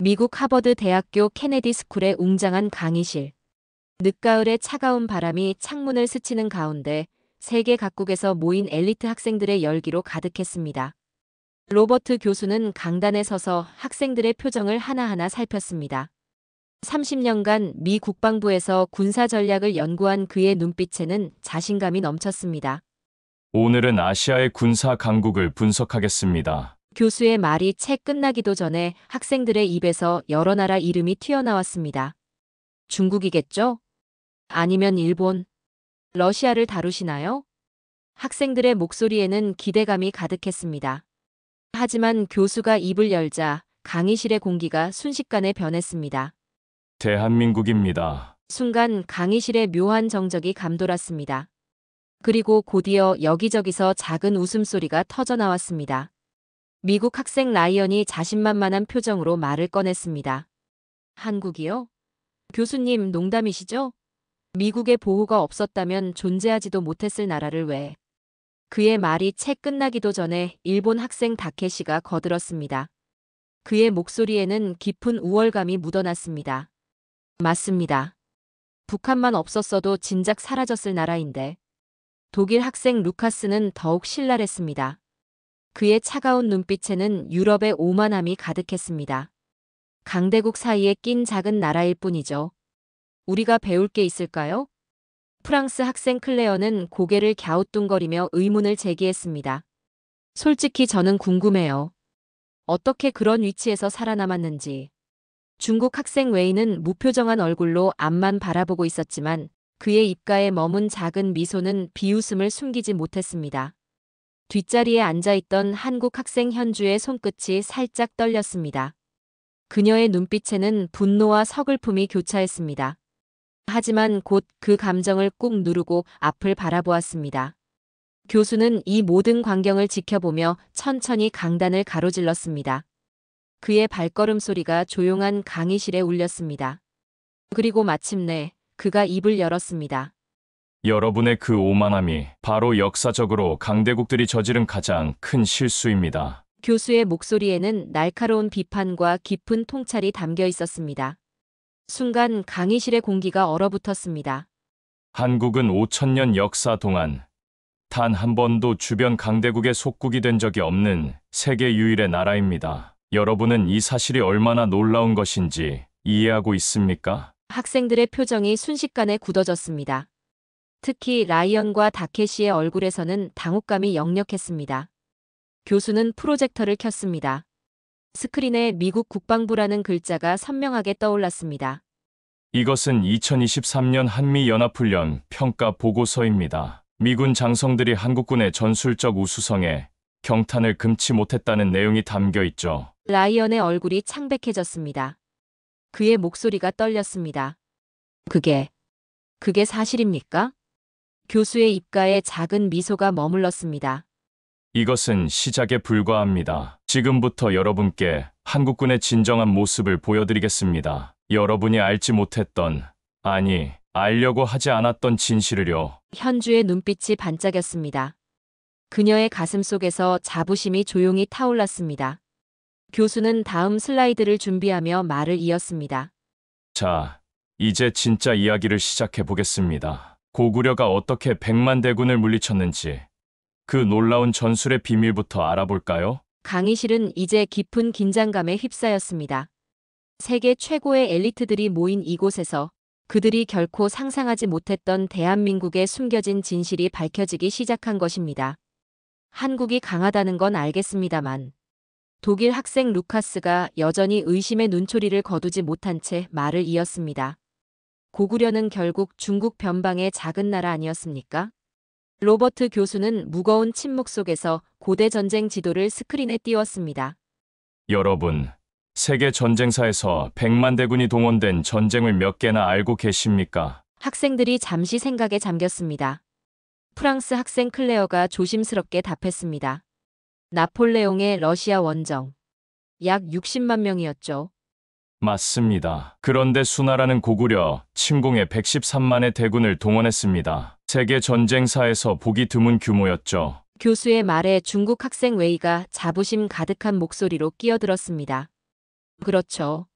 미국 하버드 대학교 케네디 스쿨의 웅장한 강의실. 늦가을의 차가운 바람이 창문을 스치는 가운데 세계 각국에서 모인 엘리트 학생들의 열기로 가득했습니다. 로버트 교수는 강단에 서서 학생들의 표정을 하나하나 살폈습니다. 30년간 미 국방부에서 군사 전략을 연구한 그의 눈빛에는 자신감이 넘쳤습니다. 오늘은 아시아의 군사 강국을 분석하겠습니다. 교수의 말이 채 끝나기도 전에 학생들의 입에서 여러 나라 이름이 튀어나왔습니다. 중국이겠죠? 아니면 일본, 러시아를 다루시나요? 학생들의 목소리에는 기대감이 가득했습니다. 하지만 교수가 입을 열자 강의실의 공기가 순식간에 변했습니다. 대한민국입니다. 순간 강의실의 묘한 정적이 감돌았습니다. 그리고 곧이어 여기저기서 작은 웃음소리가 터져나왔습니다. 미국 학생 라이언이 자신만만한 표정으로 말을 꺼냈습니다. 한국이요? 교수님, 농담이시죠? 미국의 보호가 없었다면 존재하지도 못했을 나라를 왜? 그의 말이 채 끝나기도 전에 일본 학생 다케시가 거들었습니다. 그의 목소리에는 깊은 우월감이 묻어났습니다. 맞습니다. 북한만 없었어도 진작 사라졌을 나라인데. 독일 학생 루카스는 더욱 신랄했습니다. 그의 차가운 눈빛에는 유럽의 오만함이 가득했습니다. 강대국 사이에 낀 작은 나라일 뿐이죠. 우리가 배울 게 있을까요? 프랑스 학생 클레어는 고개를 갸우뚱거리며 의문을 제기했습니다. 솔직히 저는 궁금해요. 어떻게 그런 위치에서 살아남았는지. 중국 학생 웨이는 무표정한 얼굴로 앞만 바라보고 있었지만 그의 입가에 머문 작은 미소는 비웃음을 숨기지 못했습니다. 뒷자리에 앉아있던 한국 학생 현주의 손끝이 살짝 떨렸습니다. 그녀의 눈빛에는 분노와 서글픔이 교차했습니다. 하지만 곧 그 감정을 꾹 누르고 앞을 바라보았습니다. 교수는 이 모든 광경을 지켜보며 천천히 강단을 가로질렀습니다. 그의 발걸음 소리가 조용한 강의실에 울렸습니다. 그리고 마침내 그가 입을 열었습니다. 여러분의 그 오만함이 바로 역사적으로 강대국들이 저지른 가장 큰 실수입니다. 교수의 목소리에는 날카로운 비판과 깊은 통찰이 담겨 있었습니다. 순간 강의실의 공기가 얼어붙었습니다. 한국은 5천년 역사 동안 단 한 번도 주변 강대국의 속국이 된 적이 없는 세계 유일의 나라입니다. 여러분은 이 사실이 얼마나 놀라운 것인지 이해하고 있습니까? 학생들의 표정이 순식간에 굳어졌습니다. 특히 라이언과 다케시의 얼굴에서는 당혹감이 역력했습니다. 교수는 프로젝터를 켰습니다. 스크린에 미국 국방부라는 글자가 선명하게 떠올랐습니다. 이것은 2023년 한미연합훈련 평가 보고서입니다. 미군 장성들이 한국군의 전술적 우수성에 경탄을 금치 못했다는 내용이 담겨 있죠. 라이언의 얼굴이 창백해졌습니다. 그의 목소리가 떨렸습니다. 그게 사실입니까? 교수의 입가에 작은 미소가 머물렀습니다. 이것은 시작에 불과합니다. 지금부터 여러분께 한국군의 진정한 모습을 보여드리겠습니다. 여러분이 알지 못했던, 아니, 알려고 하지 않았던 진실을요. 현주의 눈빛이 반짝였습니다. 그녀의 가슴 속에서 자부심이 조용히 타올랐습니다. 교수는 다음 슬라이드를 준비하며 말을 이었습니다. 자, 이제 진짜 이야기를 시작해 보겠습니다. 고구려가 어떻게 100만 대군을 물리쳤는지 그 놀라운 전술의 비밀부터 알아볼까요? 강의실은 이제 깊은 긴장감에 휩싸였습니다. 세계 최고의 엘리트들이 모인 이곳에서 그들이 결코 상상하지 못했던 대한민국의 숨겨진 진실이 밝혀지기 시작한 것입니다. 한국이 강하다는 건 알겠습니다만 독일 학생 루카스가 여전히 의심의 눈초리를 거두지 못한 채 말을 이었습니다. 고구려는 결국 중국 변방의 작은 나라 아니었습니까? 로버트 교수는 무거운 침묵 속에서 고대 전쟁 지도를 스크린에 띄웠습니다. 여러분, 세계 전쟁사에서 100만 대군이 동원된 전쟁을 몇 개나 알고 계십니까? 학생들이 잠시 생각에 잠겼습니다. 프랑스 학생 클레어가 조심스럽게 답했습니다. 나폴레옹의 러시아 원정. 약 60만 명이었죠. 맞습니다. 그런데 수나라는 고구려, 침공에 113만의 대군을 동원했습니다. 세계 전쟁사에서 보기 드문 규모였죠. 교수의 말에 중국 학생 웨이가 자부심 가득한 목소리로 끼어들었습니다. 그렇죠.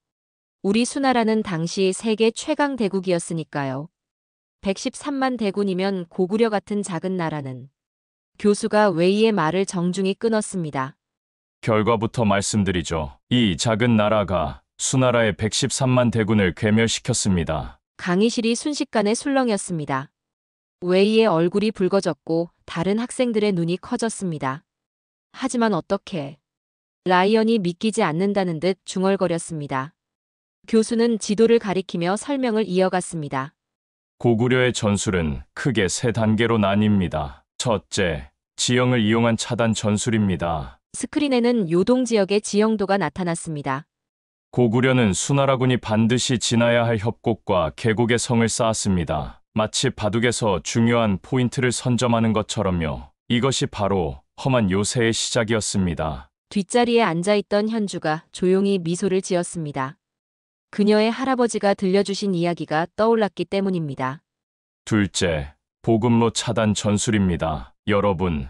우리 수나라는 당시 세계 최강 대국이었으니까요. 113만 대군이면 고구려 같은 작은 나라는. 교수가 웨이의 말을 정중히 끊었습니다. 결과부터 말씀드리죠. 이 작은 나라가 수나라의 113만 대군을 괴멸시켰습니다. 강의실이 순식간에 술렁였습니다. 웨이의 얼굴이 붉어졌고 다른 학생들의 눈이 커졌습니다. 하지만 어떻게? 라이언이 믿기지 않는다는 듯 중얼거렸습니다. 교수는 지도를 가리키며 설명을 이어갔습니다. 고구려의 전술은 크게 세 단계로 나뉩니다. 첫째, 지형을 이용한 차단 전술입니다. 스크린에는 요동 지역의 지형도가 나타났습니다. 고구려는 수나라군이 반드시 지나야 할 협곡과 계곡의 성을 쌓았습니다. 마치 바둑에서 중요한 포인트를 선점하는 것처럼요. 이것이 바로 험한 요새의 시작이었습니다. 뒷자리에 앉아있던 현주가 조용히 미소를 지었습니다. 그녀의 할아버지가 들려주신 이야기가 떠올랐기 때문입니다. 둘째, 보급로 차단 전술입니다. 여러분,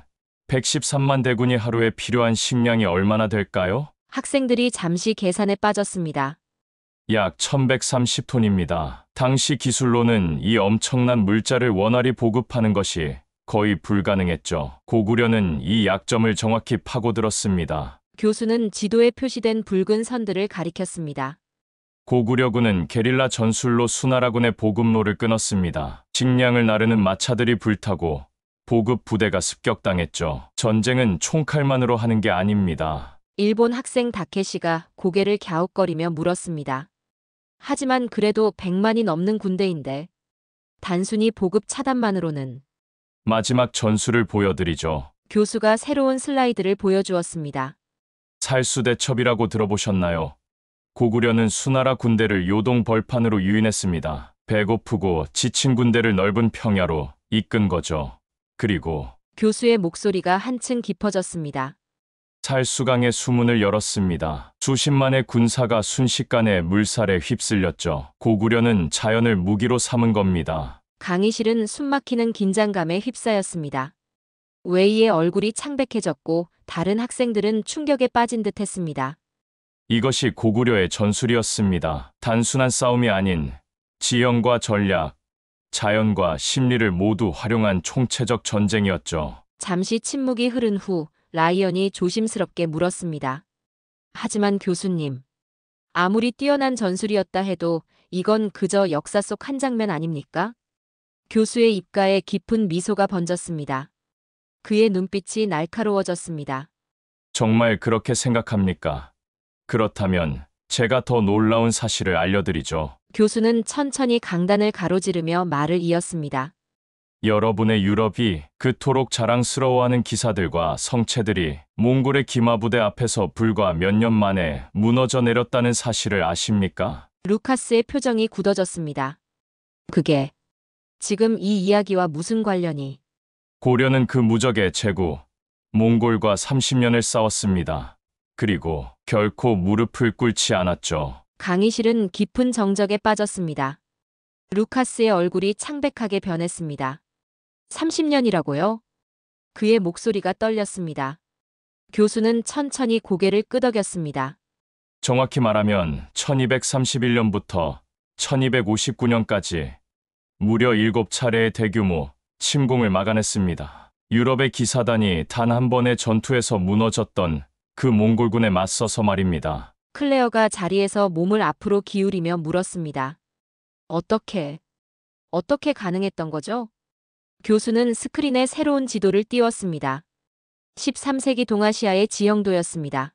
113만 대군이 하루에 필요한 식량이 얼마나 될까요? 학생들이 잠시 계산에 빠졌습니다. 약 1130톤입니다. 당시 기술로는 이 엄청난 물자를 원활히 보급하는 것이 거의 불가능했죠. 고구려는 이 약점을 정확히 파고들었습니다. 교수는 지도에 표시된 붉은 선들을 가리켰습니다. 고구려군은 게릴라 전술로 수나라군의 보급로를 끊었습니다. 식량을 나르는 마차들이 불타고 보급 부대가 습격당했죠. 전쟁은 총칼만으로 하는 게 아닙니다. 일본 학생 다케시가 고개를 갸웃거리며 물었습니다. 하지만 그래도 100만이 넘는 군대인데 단순히 보급 차단만으로는. 마지막 전술을 보여드리죠. 교수가 새로운 슬라이드를 보여주었습니다. 살수대첩이라고 들어보셨나요? 고구려는 수나라 군대를 요동 벌판으로 유인했습니다. 배고프고 지친 군대를 넓은 평야로 이끈 거죠. 그리고 교수의 목소리가 한층 깊어졌습니다. 살수강의 수문을 열었습니다. 수십만의 군사가 순식간에 물살에 휩쓸렸죠. 고구려는 자연을 무기로 삼은 겁니다. 강의실은 숨막히는 긴장감에 휩싸였습니다. 웨이의 얼굴이 창백해졌고 다른 학생들은 충격에 빠진 듯 했습니다. 이것이 고구려의 전술이었습니다. 단순한 싸움이 아닌 지형과 전략, 자연과 심리를 모두 활용한 총체적 전쟁이었죠. 잠시 침묵이 흐른 후 라이언이 조심스럽게 물었습니다. 하지만 교수님, 아무리 뛰어난 전술이었다 해도 이건 그저 역사 속 한 장면 아닙니까? 교수의 입가에 깊은 미소가 번졌습니다. 그의 눈빛이 날카로워졌습니다. 정말 그렇게 생각합니까? 그렇다면 제가 더 놀라운 사실을 알려드리죠. 교수는 천천히 강단을 가로지르며 말을 이었습니다. 여러분의 유럽이 그토록 자랑스러워하는 기사들과 성체들이 몽골의 기마부대 앞에서 불과 몇 년 만에 무너져 내렸다는 사실을 아십니까? 루카스의 표정이 굳어졌습니다. 그게 지금 이 이야기와 무슨 관련이? 고려는 그 무적의 제국, 몽골과 30년을 싸웠습니다. 그리고 결코 무릎을 꿇지 않았죠. 강의실은 깊은 정적에 빠졌습니다. 루카스의 얼굴이 창백하게 변했습니다. 30년이라고요? 그의 목소리가 떨렸습니다. 교수는 천천히 고개를 끄덕였습니다. 정확히 말하면 1231년부터 1259년까지 무려 7차례의 대규모 침공을 막아냈습니다. 유럽의 기사단이 단 한 번의 전투에서 무너졌던 그 몽골군에 맞서서 말입니다. 클레어가 자리에서 몸을 앞으로 기울이며 물었습니다. 어떻게 가능했던 거죠? 교수는 스크린에 새로운 지도를 띄웠습니다. 13세기 동아시아의 지형도였습니다.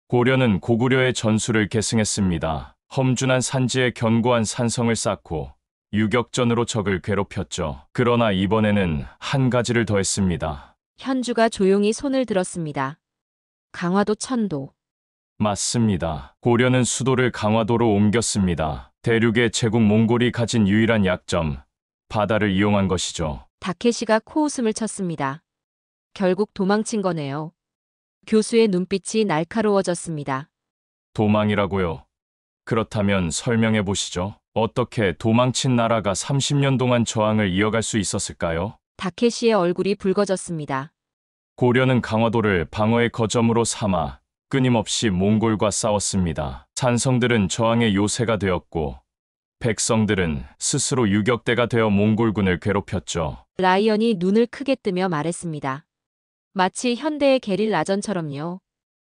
고려는 고구려의 전술을 계승했습니다. 험준한 산지에 견고한 산성을 쌓고 유격전으로 적을 괴롭혔죠. 그러나 이번에는 한 가지를 더했습니다. 현주가 조용히 손을 들었습니다. 강화도 천도. 맞습니다. 고려는 수도를 강화도로 옮겼습니다. 대륙의 제국 몽골이 가진 유일한 약점, 바다를 이용한 것이죠. 다케시가 코웃음을 쳤습니다. 결국 도망친 거네요. 교수의 눈빛이 날카로워졌습니다. 도망이라고요? 그렇다면 설명해 보시죠. 어떻게 도망친 나라가 30년 동안 저항을 이어갈 수 있었을까요? 다케시의 얼굴이 붉어졌습니다. 고려는 강화도를 방어의 거점으로 삼아 끊임없이 몽골과 싸웠습니다. 산성들은 저항의 요새가 되었고 백성들은 스스로 유격대가 되어 몽골군을 괴롭혔죠. 라이언이 눈을 크게 뜨며 말했습니다. 마치 현대의 게릴라전처럼요.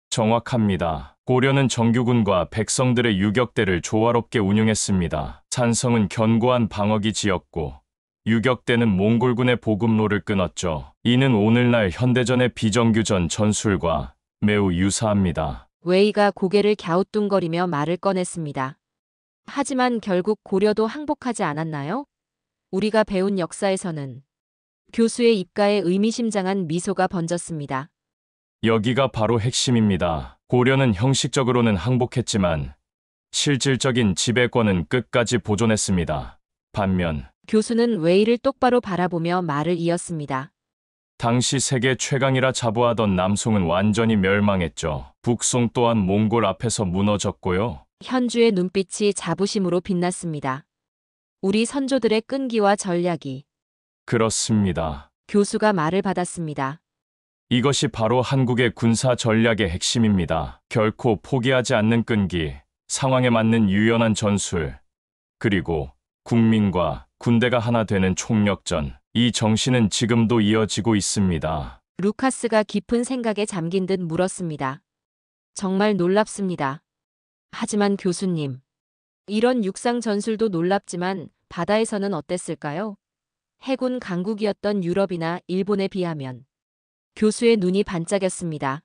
정확합니다. 고려는 정규군과 백성들의 유격대를 조화롭게 운용했습니다. 산성은 견고한 방어기 지었고 유격대는 몽골군의 보급로를 끊었죠. 이는 오늘날 현대전의 비정규전 전술과 매우 유사합니다. 웨이가 고개를 갸우뚱거리며 말을 꺼냈습니다. 하지만 결국 고려도 항복하지 않았나요? 우리가 배운 역사에서는. 교수의 입가에 의미심장한 미소가 번졌습니다. 여기가 바로 핵심입니다. 고려는 형식적으로는 항복했지만 실질적인 지배권은 끝까지 보존했습니다. 반면 교수는 웨이를 똑바로 바라보며 말을 이었습니다. 당시 세계 최강이라 자부하던 남송은 완전히 멸망했죠. 북송 또한 몽골 앞에서 무너졌고요. 현주의 눈빛이 자부심으로 빛났습니다. 우리 선조들의 끈기와 전략이. 그렇습니다. 교수가 말을 받았습니다. 이것이 바로 한국의 군사 전략의 핵심입니다. 결코 포기하지 않는 끈기, 상황에 맞는 유연한 전술, 그리고 국민과 군대가 하나 되는 총력전. 이 정신은 지금도 이어지고 있습니다. 루카스가 깊은 생각에 잠긴 듯 물었습니다. 정말 놀랍습니다. 하지만 교수님, 이런 육상 전술도 놀랍지만 바다에서는 어땠을까요? 해군 강국이었던 유럽이나 일본에 비하면. 교수의 눈이 반짝였습니다.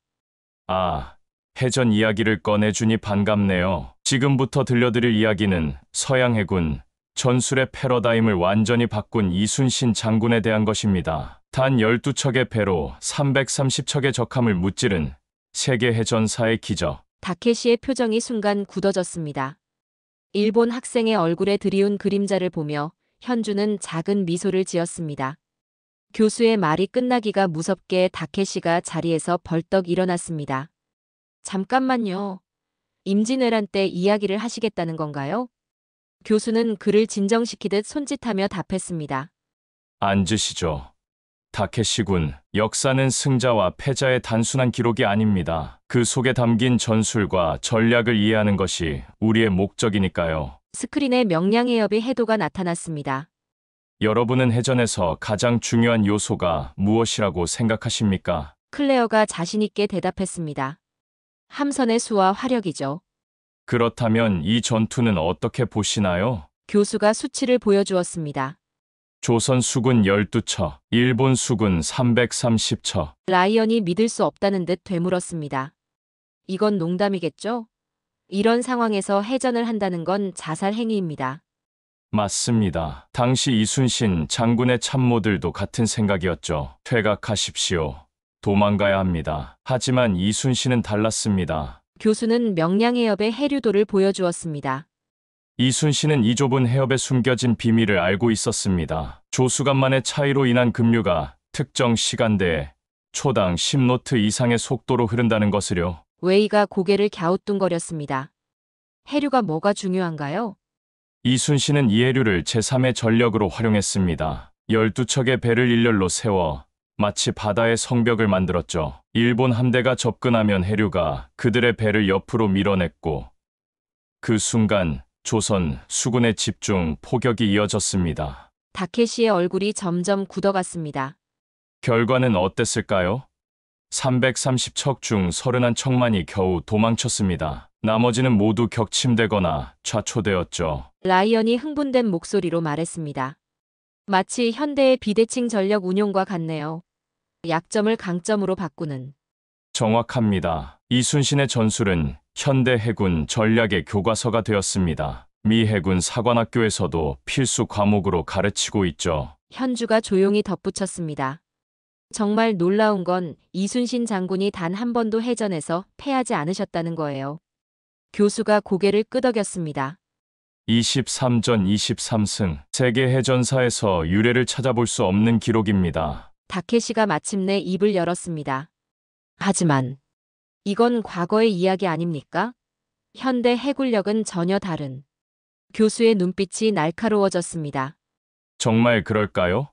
아, 해전 이야기를 꺼내주니 반갑네요. 지금부터 들려드릴 이야기는 서양 해군 전술의 패러다임을 완전히 바꾼 이순신 장군에 대한 것입니다. 단 12척의 배로 330척의 적함을 무찌른 세계 해전사의 기적. 다케시의 표정이 순간 굳어졌습니다. 일본 학생의 얼굴에 드리운 그림자를 보며 현주는 작은 미소를 지었습니다. 교수의 말이 끝나기가 무섭게 다케시가 자리에서 벌떡 일어났습니다. 잠깐만요. 임진왜란 때 이야기를 하시겠다는 건가요? 교수는 그를 진정시키듯 손짓하며 답했습니다. 앉으시죠. 다케시군, 역사는 승자와 패자의 단순한 기록이 아닙니다. 그 속에 담긴 전술과 전략을 이해하는 것이 우리의 목적이니까요. 스크린에 명량해협의 해도가 나타났습니다. 여러분은 해전에서 가장 중요한 요소가 무엇이라고 생각하십니까? 클레어가 자신있게 대답했습니다. 함선의 수와 화력이죠. 그렇다면 이 전투는 어떻게 보시나요? 교수가 수치를 보여주었습니다. 조선 수군 12척, 일본 수군 330척. 라이언이 믿을 수 없다는 듯 되물었습니다. 이건 농담이겠죠? 이런 상황에서 해전을 한다는 건 자살 행위입니다. 맞습니다. 당시 이순신 장군의 참모들도 같은 생각이었죠. 퇴각하십시오. 도망가야 합니다. 하지만 이순신은 달랐습니다. 교수는 명량해협의 해류도를 보여주었습니다. 이순신은 이 좁은 해협에 숨겨진 비밀을 알고 있었습니다. 조수간만의 차이로 인한 급류가 특정 시간대에 초당 10노트 이상의 속도로 흐른다는 것을요. 웨이가 고개를 갸우뚱거렸습니다. 해류가 뭐가 중요한가요? 이순신은 이 해류를 제3의 전력으로 활용했습니다. 12척의 배를 일렬로 세워 마치 바다의 성벽을 만들었죠. 일본 함대가 접근하면 해류가 그들의 배를 옆으로 밀어냈고 그 순간 조선 수군의 집중 포격이 이어졌습니다. 다케시의 얼굴이 점점 굳어갔습니다. 결과는 어땠을까요? 330척 중 31척만이 겨우 도망쳤습니다. 나머지는 모두 격침되거나 좌초되었죠. 라이언이 흥분된 목소리로 말했습니다. 마치 현대의 비대칭 전력 운용과 같네요. 약점을 강점으로 바꾸는. 정확합니다. 이순신의 전술은 현대 해군 전략의 교과서가 되었습니다. 미 해군 사관학교에서도 필수 과목으로 가르치고 있죠. 현주가 조용히 덧붙였습니다. 정말 놀라운 건 이순신 장군이 단 한 번도 해전에서 패하지 않으셨다는 거예요. 교수가 고개를 끄덕였습니다. 23전 23승. 세계 해전사에서 유례를 찾아볼 수 없는 기록입니다. 다케시가 마침내 입을 열었습니다. 하지만 이건 과거의 이야기 아닙니까? 현대 해군력은 전혀 다른. 교수의 눈빛이 날카로워졌습니다. 정말 그럴까요?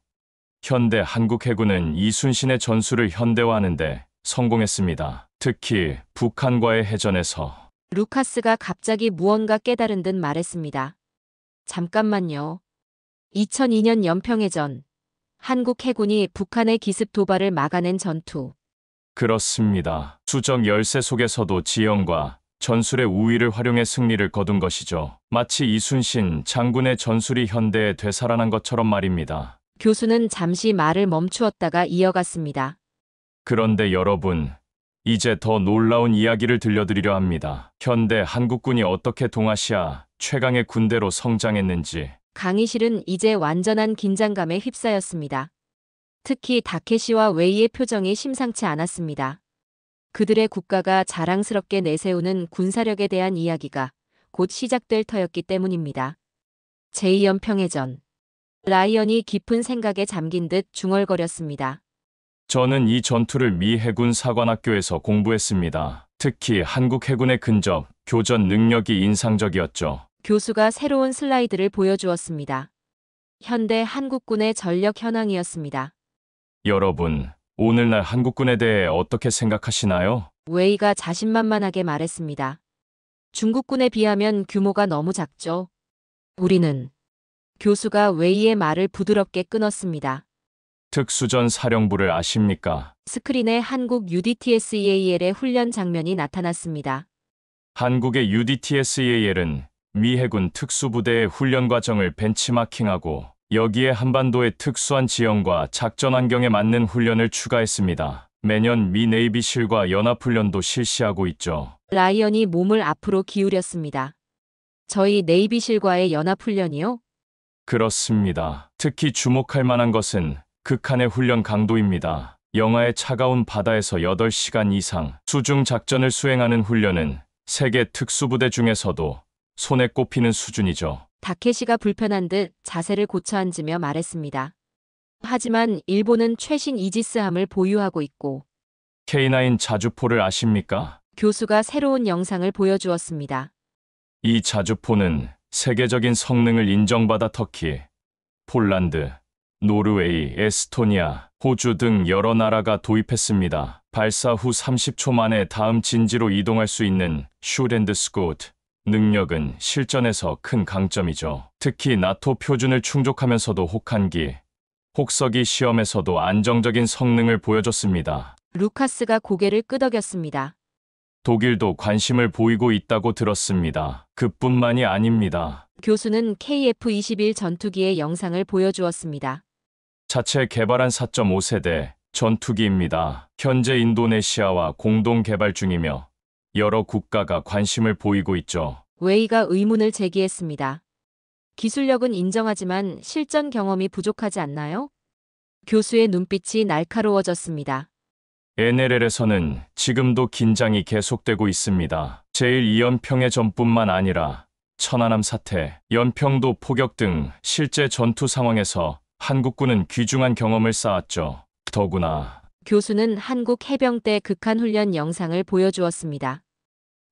현대 한국 해군은 이순신의 전술을 현대화하는데 성공했습니다. 특히 북한과의 해전에서 루카스가 갑자기 무언가 깨달은 듯 말했습니다. 잠깐만요. 2002년 연평해전. 한국 해군이 북한의 기습 도발을 막아낸 전투. 그렇습니다. 수적 열세 속에서도 지형과 전술의 우위를 활용해 승리를 거둔 것이죠. 마치 이순신 장군의 전술이 현대에 되살아난 것처럼 말입니다. 교수는 잠시 말을 멈추었다가 이어갔습니다. 그런데 여러분, 이제 더 놀라운 이야기를 들려드리려 합니다. 현대 한국군이 어떻게 동아시아 최강의 군대로 성장했는지. 강의실은 이제 완전한 긴장감에 휩싸였습니다. 특히 다케시와 웨이의 표정이 심상치 않았습니다. 그들의 국가가 자랑스럽게 내세우는 군사력에 대한 이야기가 곧 시작될 터였기 때문입니다. 제2연평해전. 라이언이 깊은 생각에 잠긴 듯 중얼거렸습니다. 저는 이 전투를 미 해군 사관학교에서 공부했습니다. 특히 한국 해군의 근접, 교전 능력이 인상적이었죠. 교수가 새로운 슬라이드를 보여주었습니다. 현대 한국군의 전력 현황이었습니다. 여러분, 오늘날 한국군에 대해 어떻게 생각하시나요? 웨이가 자신만만하게 말했습니다. 중국군에 비하면 규모가 너무 작죠. 우리는. 교수가 웨이의 말을 부드럽게 끊었습니다. 특수전 사령부를 아십니까? 스크린에 한국 UDTSEAL의 훈련 장면이 나타났습니다. 한국의 UDTSEAL은 미 해군 특수부대의 훈련 과정을 벤치마킹하고 여기에 한반도의 특수한 지형과 작전 환경에 맞는 훈련을 추가했습니다. 매년 미 네이비실과 연합훈련도 실시하고 있죠. 라이언이 몸을 앞으로 기울였습니다. 저희 네이비실과의 연합훈련이요? 그렇습니다. 특히 주목할 만한 것은 극한의 훈련 강도입니다. 영하의 차가운 바다에서 8시간 이상 수중 작전을 수행하는 훈련은 세계 특수부대 중에서도 손에 꼽히는 수준이죠. 다케시가 불편한 듯 자세를 고쳐 앉으며 말했습니다. 하지만 일본은 최신 이지스함을 보유하고 있고 K9 자주포를 아십니까? 교수가 새로운 영상을 보여주었습니다. 이 자주포는 세계적인 성능을 인정받아 터키, 폴란드, 노르웨이, 에스토니아, 호주 등 여러 나라가 도입했습니다. 발사 후 30초 만에 다음 진지로 이동할 수 있는 슈트앤스쿠트 능력은 실전에서 큰 강점이죠. 특히 나토 표준을 충족하면서도 혹한기, 혹서기 시험에서도 안정적인 성능을 보여줬습니다. 루카스가 고개를 끄덕였습니다. 독일도 관심을 보이고 있다고 들었습니다. 그뿐만이 아닙니다. 교수는 KF-21 전투기의 영상을 보여주었습니다. 자체 개발한 4.5세대 전투기입니다. 현재 인도네시아와 공동 개발 중이며 여러 국가가 관심을 보이고 있죠. 웨이가 의문을 제기했습니다. 기술력은 인정하지만 실전 경험이 부족하지 않나요? 교수의 눈빛이 날카로워졌습니다. NLL에서는 지금도 긴장이 계속되고 있습니다. 제1연평해전뿐만 아니라 천안함 사태, 연평도 포격 등 실제 전투 상황에서 한국군은 귀중한 경험을 쌓았죠. 더구나 교수는 한국 해병대 극한훈련 영상을 보여주었습니다.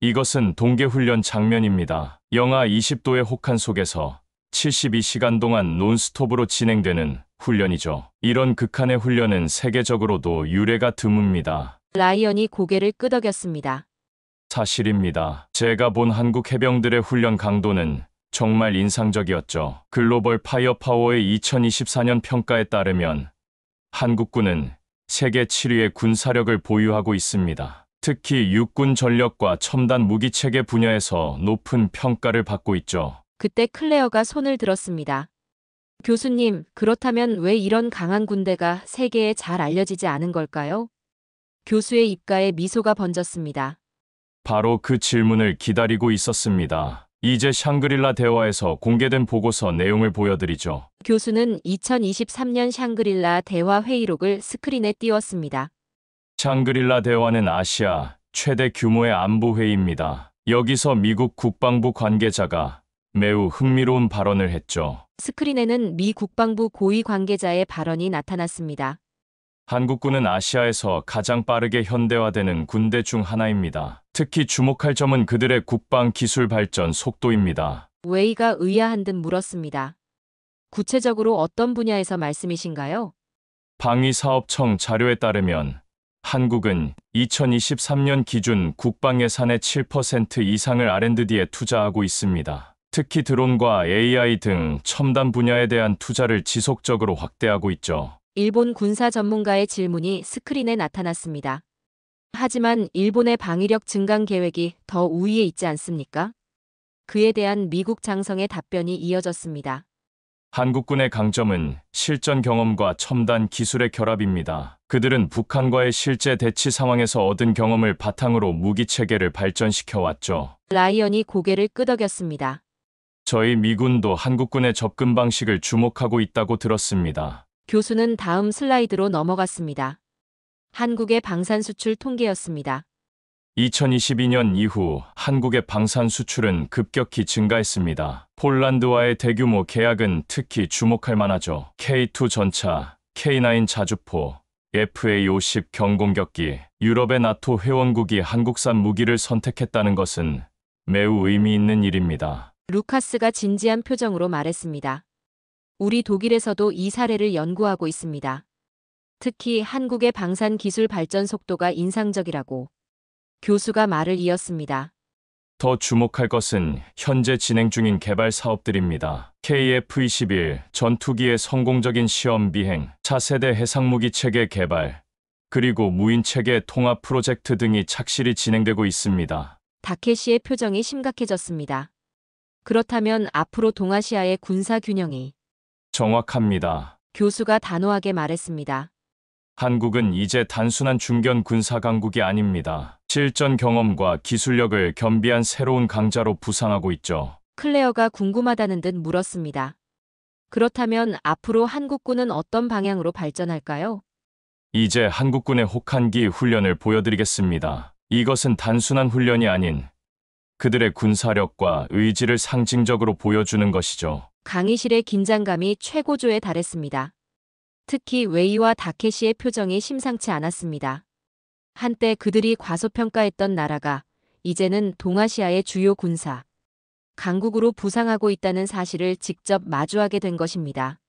이것은 동계훈련 장면입니다. 영하 20도의 혹한 속에서 72시간 동안 논스톱으로 진행되는 훈련이죠. 이런 극한의 훈련은 세계적으로도 유례가 드뭅니다. 라이언이 고개를 끄덕였습니다. 사실입니다. 제가 본 한국 해병들의 훈련 강도는 정말 인상적이었죠. 글로벌 파이어파워의 2024년 평가에 따르면 한국군은 세계 7위의 군사력을 보유하고 있습니다. 특히 육군 전력과 첨단 무기체계 분야에서 높은 평가를 받고 있죠. 그때 클레어가 손을 들었습니다. 교수님, 그렇다면 왜 이런 강한 군대가 세계에 잘 알려지지 않은 걸까요? 교수의 입가에 미소가 번졌습니다. 바로 그 질문을 기다리고 있었습니다. 이제 샹그릴라 대화에서 공개된 보고서 내용을 보여드리죠. 교수는 2023년 샹그릴라 대화 회의록을 스크린에 띄웠습니다. 샹그릴라 대화는 아시아 최대 규모의 안보 회의입니다. 여기서 미국 국방부 관계자가 매우 흥미로운 발언을 했죠. 스크린에는 미 국방부 고위 관계자의 발언이 나타났습니다. 한국군은 아시아에서 가장 빠르게 현대화되는 군대 중 하나입니다. 특히 주목할 점은 그들의 국방 기술 발전 속도입니다. 웨이가 의아한 듯 물었습니다. 구체적으로 어떤 분야에서 말씀이신가요? 방위사업청 자료에 따르면 한국은 2023년 기준 국방 예산의 7% 이상을 R&D에 투자하고 있습니다. 특히 드론과 AI 등 첨단 분야에 대한 투자를 지속적으로 확대하고 있죠. 일본 군사 전문가의 질문이 스크린에 나타났습니다. 하지만 일본의 방위력 증강 계획이 더 우위에 있지 않습니까? 그에 대한 미국 장성의 답변이 이어졌습니다. 한국군의 강점은 실전 경험과 첨단 기술의 결합입니다. 그들은 북한과의 실제 대치 상황에서 얻은 경험을 바탕으로 무기 체계를 발전시켜 왔죠. 라이언이 고개를 끄덕였습니다. 저희 미군도 한국군의 접근 방식을 주목하고 있다고 들었습니다. 교수는 다음 슬라이드로 넘어갔습니다. 한국의 방산 수출 통계였습니다. 2022년 이후 한국의 방산 수출은 급격히 증가했습니다. 폴란드와의 대규모 계약은 특히 주목할 만하죠. K2 전차, K9 자주포, FA-50 경공격기, 유럽의 나토 회원국이 한국산 무기를 선택했다는 것은 매우 의미 있는 일입니다. 루카스가 진지한 표정으로 말했습니다. 우리 독일에서도 이 사례를 연구하고 있습니다. 특히 한국의 방산 기술 발전 속도가 인상적이라고. 교수가 말을 이었습니다. 더 주목할 것은 현재 진행 중인 개발 사업들입니다. KF-21 전투기의 성공적인 시험 비행, 차세대 해상무기 체계 개발, 그리고 무인 체계 통합 프로젝트 등이 착실히 진행되고 있습니다. 다케시의 표정이 심각해졌습니다. 그렇다면 앞으로 동아시아의 군사 균형이 정확합니다. 교수가 단호하게 말했습니다. 한국은 이제 단순한 중견 군사 강국이 아닙니다. 실전 경험과 기술력을 겸비한 새로운 강자로 부상하고 있죠. 클레어가 궁금하다는 듯 물었습니다. 그렇다면 앞으로 한국군은 어떤 방향으로 발전할까요? 이제 한국군의 혹한기 훈련을 보여드리겠습니다. 이것은 단순한 훈련이 아닌 그들의 군사력과 의지를 상징적으로 보여주는 것이죠. 강의실의 긴장감이 최고조에 달했습니다. 특히 웨이와 다케시의 표정이 심상치 않았습니다. 한때 그들이 과소평가했던 나라가 이제는 동아시아의 주요 군사 강국으로 부상하고 있다는 사실을 직접 마주하게 된 것입니다.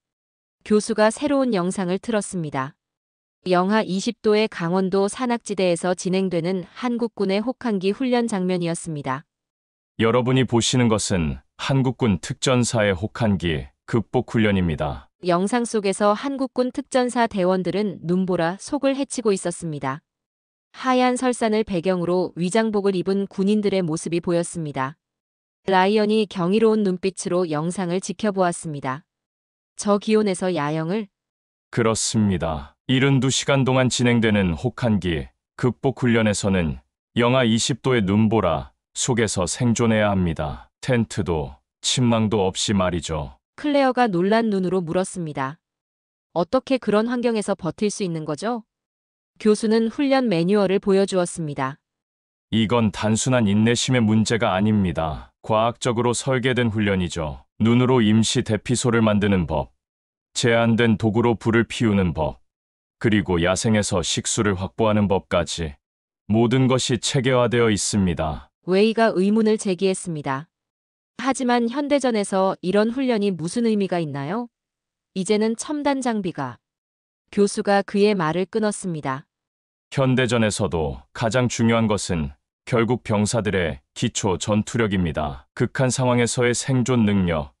교수가 새로운 영상을 틀었습니다. 영하 20도의 강원도 산악지대에서 진행되는 한국군의 혹한기 훈련 장면이었습니다. 여러분이 보시는 것은 한국군 특전사의 혹한기 극복 훈련입니다. 영상 속에서 한국군 특전사 대원들은 눈보라 속을 헤치고 있었습니다. 하얀 설산을 배경으로 위장복을 입은 군인들의 모습이 보였습니다. 라이언이 경이로운 눈빛으로 영상을 지켜보았습니다. 저 기온에서 야영을? 그렇습니다. 72시간 동안 진행되는 혹한기 극복 훈련에서는 영하 20도의 눈보라 속에서 생존해야 합니다. 텐트도 침낭도 없이 말이죠. 클레어가 놀란 눈으로 물었습니다. 어떻게 그런 환경에서 버틸 수 있는 거죠? 교수는 훈련 매뉴얼을 보여주었습니다. 이건 단순한 인내심의 문제가 아닙니다. 과학적으로 설계된 훈련이죠. 눈으로 임시 대피소를 만드는 법, 제한된 도구로 불을 피우는 법, 그리고 야생에서 식수를 확보하는 법까지 모든 것이 체계화되어 있습니다. 웨이가 의문을 제기했습니다. 하지만 현대전에서 이런 훈련이 무슨 의미가 있나요? 이제는 첨단 장비가. 교수가 그의 말을 끊었습니다. 현대전에서도 가장 중요한 것은 결국 병사들의 기초 전투력입니다. 극한 상황에서의 생존 능력,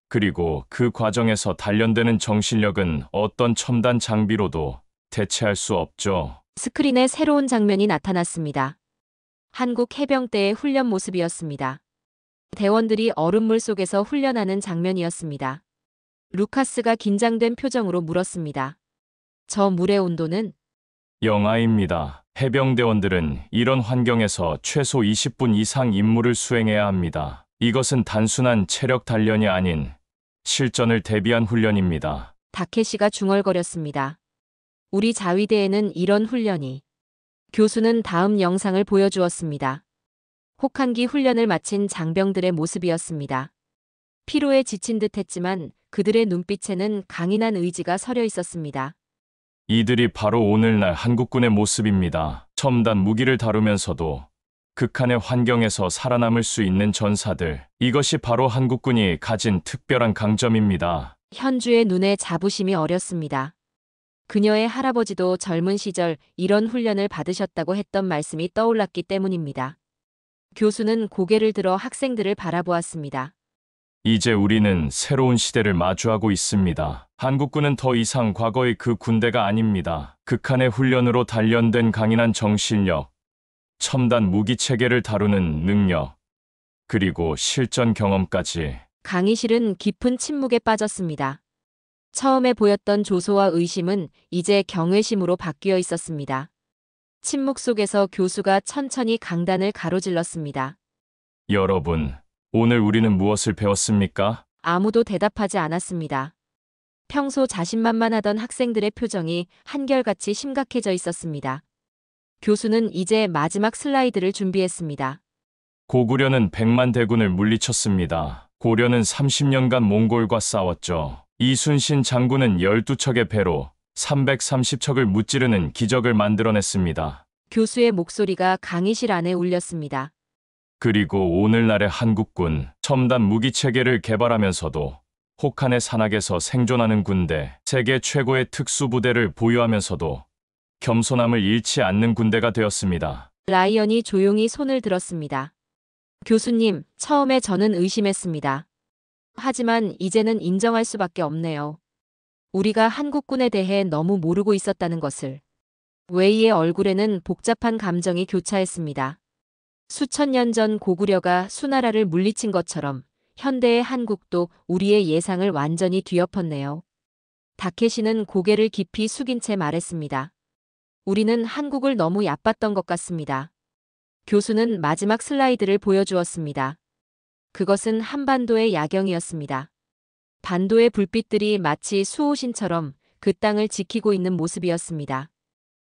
그리고 그 과정에서 단련되는 정신력은 어떤 첨단 장비로도 대체할 수 없죠. 스크린에 새로운 장면이 나타났습니다. 한국 해병대의 훈련 모습이었습니다. 대원들이 얼음물 속에서 훈련하는 장면이었습니다. 루카스가 긴장된 표정으로 물었습니다. 저 물의 온도는? 영하입니다. 해병대원들은 이런 환경에서 최소 20분 이상 임무를 수행해야 합니다. 이것은 단순한 체력 단련이 아닌 실전을 대비한 훈련입니다. 다케시가 중얼거렸습니다. 우리 자위대에는 이런 훈련이. 교수는 다음 영상을 보여주었습니다. 혹한기 훈련을 마친 장병들의 모습이었습니다. 피로에 지친 듯 했지만 그들의 눈빛에는 강인한 의지가 서려 있었습니다. 이들이 바로 오늘날 한국군의 모습입니다. 첨단 무기를 다루면서도 극한의 환경에서 살아남을 수 있는 전사들. 이것이 바로 한국군이 가진 특별한 강점입니다. 현주의 눈에 자부심이 어렸습니다. 그녀의 할아버지도 젊은 시절 이런 훈련을 받으셨다고 했던 말씀이 떠올랐기 때문입니다. 교수는 고개를 들어 학생들을 바라보았습니다. 이제 우리는 새로운 시대를 마주하고 있습니다. 한국군은 더 이상 과거의 그 군대가 아닙니다. 극한의 훈련으로 단련된 강인한 정신력, 첨단 무기 체계를 다루는 능력, 그리고 실전 경험까지. 강의실은 깊은 침묵에 빠졌습니다. 처음에 보였던 조소와 의심은 이제 경외심으로 바뀌어 있었습니다. 침묵 속에서 교수가 천천히 강단을 가로질렀습니다. 여러분, 오늘 우리는 무엇을 배웠습니까? 아무도 대답하지 않았습니다. 평소 자신만만하던 학생들의 표정이 한결같이 심각해져 있었습니다. 교수는 이제 마지막 슬라이드를 준비했습니다. 고구려는 100만 대군을 물리쳤습니다. 고려는 30년간 몽골과 싸웠죠. 이순신 장군은 12척의 배로 330척을 무찌르는 기적을 만들어냈습니다. 교수의 목소리가 강의실 안에 울렸습니다. 그리고 오늘날의 한국군, 첨단 무기 체계를 개발하면서도 혹한의 산악에서 생존하는 군대, 세계 최고의 특수부대를 보유하면서도 겸손함을 잃지 않는 군대가 되었습니다. 라이언이 조용히 손을 들었습니다. 교수님, 처음에 저는 의심했습니다. 하지만 이제는 인정할 수밖에 없네요. 우리가 한국군에 대해 너무 모르고 있었다는 것을. 웨이의 얼굴에는 복잡한 감정이 교차했습니다. 수천 년 전 고구려가 수나라를 물리친 것처럼 현대의 한국도 우리의 예상을 완전히 뒤엎었네요. 다케시는 고개를 깊이 숙인 채 말했습니다. 우리는 한국을 너무 얕봤던 것 같습니다. 교수는 마지막 슬라이드를 보여주었습니다. 그것은 한반도의 야경이었습니다. 반도의 불빛들이 마치 수호신처럼 그 땅을 지키고 있는 모습이었습니다.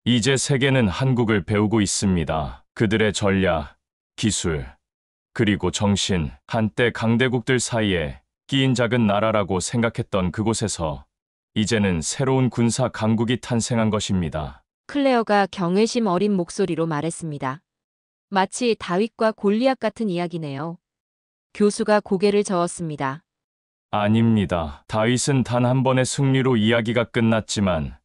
이제 세계는 한국을 배우고 있습니다. 그들의 전략, 기술, 그리고 정신, 한때 강대국들 사이에 끼인 작은 나라라고 생각했던 그곳에서 이제는 새로운 군사 강국이 탄생한 것입니다. 클레어가 경외심 어린 목소리로 말했습니다. 마치 다윗과 골리앗 같은 이야기네요. 교수가 고개를 저었습니다. 아닙니다. 다윗은 단 한 번의 승리로 이야기가 끝났지만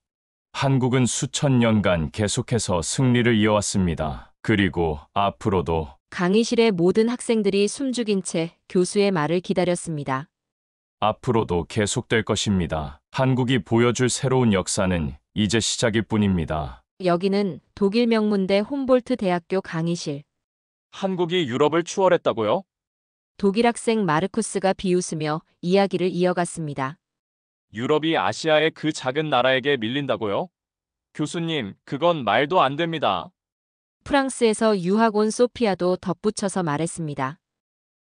한국은 수천 년간 계속해서 승리를 이어왔습니다. 그리고 앞으로도. 강의실의 모든 학생들이 숨죽인 채 교수의 말을 기다렸습니다. 앞으로도 계속될 것입니다. 한국이 보여줄 새로운 역사는 이제 시작일 뿐입니다. 여기는 독일 명문대 홈볼트 대학교 강의실. 한국이 유럽을 추월했다고요? 독일 학생 마르쿠스가 비웃으며 이야기를 이어갔습니다. 유럽이 아시아의 그 작은 나라에게 밀린다고요? 교수님, 그건 말도 안 됩니다. 프랑스에서 유학 온 소피아도 덧붙여서 말했습니다.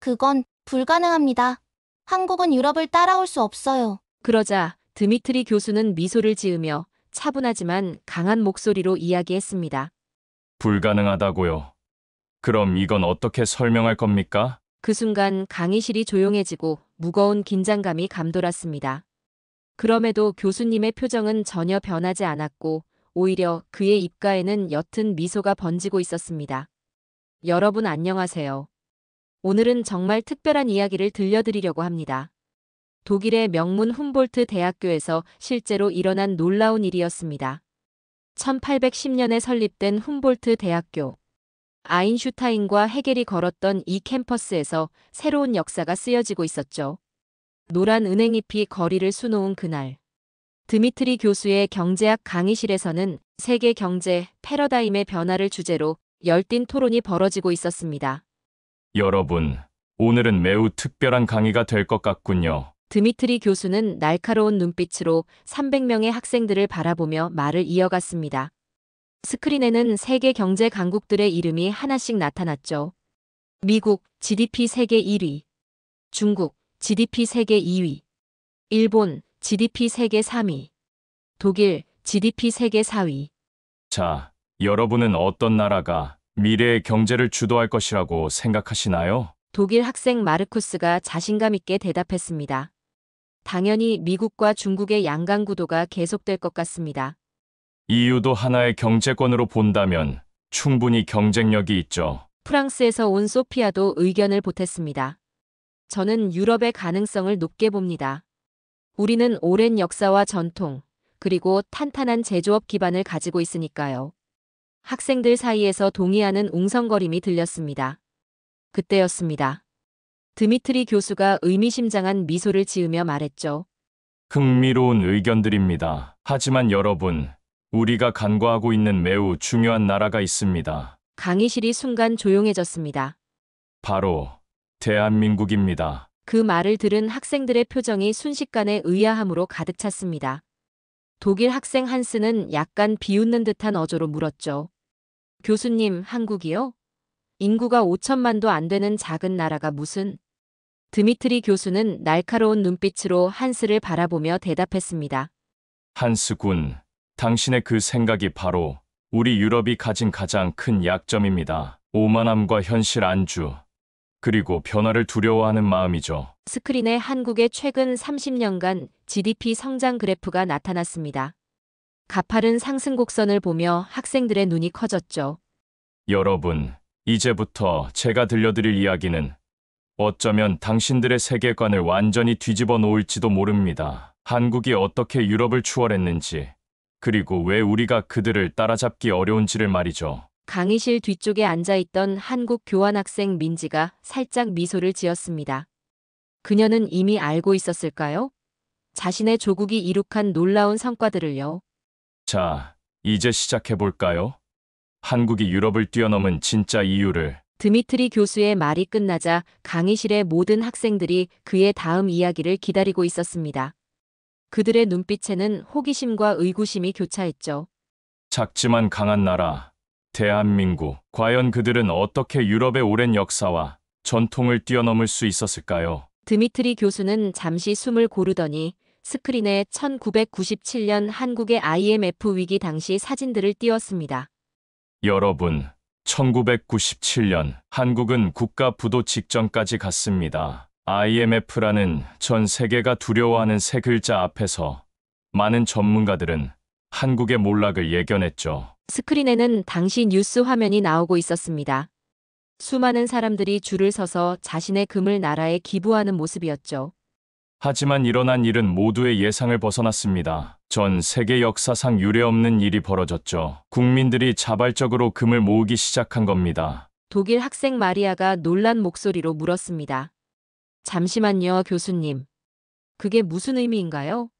그건 불가능합니다. 한국은 유럽을 따라올 수 없어요. 그러자 드미트리 교수는 미소를 지으며 차분하지만 강한 목소리로 이야기했습니다. 불가능하다고요. 그럼 이건 어떻게 설명할 겁니까? 그 순간 강의실이 조용해지고 무거운 긴장감이 감돌았습니다. 그럼에도 교수님의 표정은 전혀 변하지 않았고 오히려 그의 입가에는 옅은 미소가 번지고 있었습니다. 여러분 안녕하세요. 오늘은 정말 특별한 이야기를 들려드리려고 합니다. 독일의 명문 훔볼트 대학교에서 실제로 일어난 놀라운 일이었습니다. 1810년에 설립된 훔볼트 대학교. 아인슈타인과 헤겔이 걸었던 이 캠퍼스에서 새로운 역사가 쓰여지고 있었죠. 노란 은행잎이 거리를 수놓은 그날. 드미트리 교수의 경제학 강의실에서는 세계 경제 패러다임의 변화를 주제로 열띤 토론이 벌어지고 있었습니다. 여러분, 오늘은 매우 특별한 강의가 될 것 같군요. 드미트리 교수는 날카로운 눈빛으로 300명의 학생들을 바라보며 말을 이어갔습니다. 스크린에는 세계 경제 강국들의 이름이 하나씩 나타났죠. 미국, GDP 세계 1위. 중국, GDP 세계 2위. 일본, GDP 세계 3위. 독일, GDP 세계 4위. 자, 여러분은 어떤 나라가 미래의 경제를 주도할 것이라고 생각하시나요? 독일 학생 마르쿠스가 자신감 있게 대답했습니다. 당연히 미국과 중국의 양강 구도가 계속될 것 같습니다. EU도 하나의 경제권으로 본다면 충분히 경쟁력이 있죠. 프랑스에서 온 소피아도 의견을 보탰습니다. 저는 유럽의 가능성을 높게 봅니다. 우리는 오랜 역사와 전통, 그리고 탄탄한 제조업 기반을 가지고 있으니까요. 학생들 사이에서 동의하는 웅성거림이 들렸습니다. 그때였습니다. 드미트리 교수가 의미심장한 미소를 지으며 말했죠. 흥미로운 의견들입니다. 하지만 여러분, 우리가 간과하고 있는 매우 중요한 나라가 있습니다. 강의실이 순간 조용해졌습니다. 바로 대한민국입니다. 그 말을 들은 학생들의 표정이 순식간에 의아함으로 가득 찼습니다. 독일 학생 한스는 약간 비웃는 듯한 어조로 물었죠. 교수님, 한국이요? 인구가 5천만도 안 되는 작은 나라가 무슨? 드미트리 교수는 날카로운 눈빛으로 한스를 바라보며 대답했습니다. 한스 군, 당신의 그 생각이 바로 우리 유럽이 가진 가장 큰 약점입니다. 오만함과 현실 안주, 그리고 변화를 두려워하는 마음이죠. 스크린에 한국의 최근 30년간 GDP 성장 그래프가 나타났습니다. 가파른 상승 곡선을 보며 학생들의 눈이 커졌죠. 여러분, 이제부터 제가 들려드릴 이야기는 어쩌면 당신들의 세계관을 완전히 뒤집어 놓을지도 모릅니다. 한국이 어떻게 유럽을 추월했는지, 그리고 왜 우리가 그들을 따라잡기 어려운지를 말이죠. 강의실 뒤쪽에 앉아있던 한국 교환학생 민지가 살짝 미소를 지었습니다. 그녀는 이미 알고 있었을까요? 자신의 조국이 이룩한 놀라운 성과들을요. 자, 이제 시작해볼까요? 한국이 유럽을 뛰어넘은 진짜 이유를. 드미트리 교수의 말이 끝나자 강의실의 모든 학생들이 그의 다음 이야기를 기다리고 있었습니다. 그들의 눈빛에는 호기심과 의구심이 교차했죠. 작지만 강한 나라, 대한민국. 과연 그들은 어떻게 유럽의 오랜 역사와 전통을 뛰어넘을 수 있었을까요? 드미트리 교수는 잠시 숨을 고르더니 스크린에 1997년 한국의 IMF 위기 당시 사진들을 띄웠습니다. 여러분, 1997년 한국은 국가 부도 직전까지 갔습니다. IMF라는 전 세계가 두려워하는 세 글자 앞에서 많은 전문가들은 한국의 몰락을 예견했죠. 스크린에는 당시 뉴스 화면이 나오고 있었습니다. 수많은 사람들이 줄을 서서 자신의 금을 나라에 기부하는 모습이었죠. 하지만 일어난 일은 모두의 예상을 벗어났습니다. 전 세계 역사상 유례없는 일이 벌어졌죠. 국민들이 자발적으로 금을 모으기 시작한 겁니다. 독일 학생 마리아가 놀란 목소리로 물었습니다. 잠시만요, 교수님. 그게 무슨 의미인가요?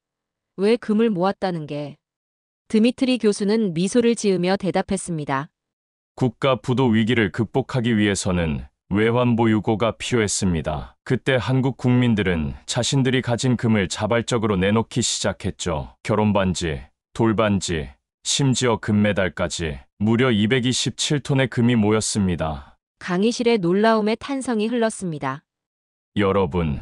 왜 금을 모았다는 게? 드미트리 교수는 미소를 지으며 대답했습니다. 국가 부도 위기를 극복하기 위해서는 외환보유고가 필요했습니다. 그때 한국 국민들은 자신들이 가진 금을 자발적으로 내놓기 시작했죠. 결혼반지, 돌반지, 심지어 금메달까지 무려 227톤의 금이 모였습니다. 강의실의 놀라움의 탄성이 흘렀습니다. 여러분,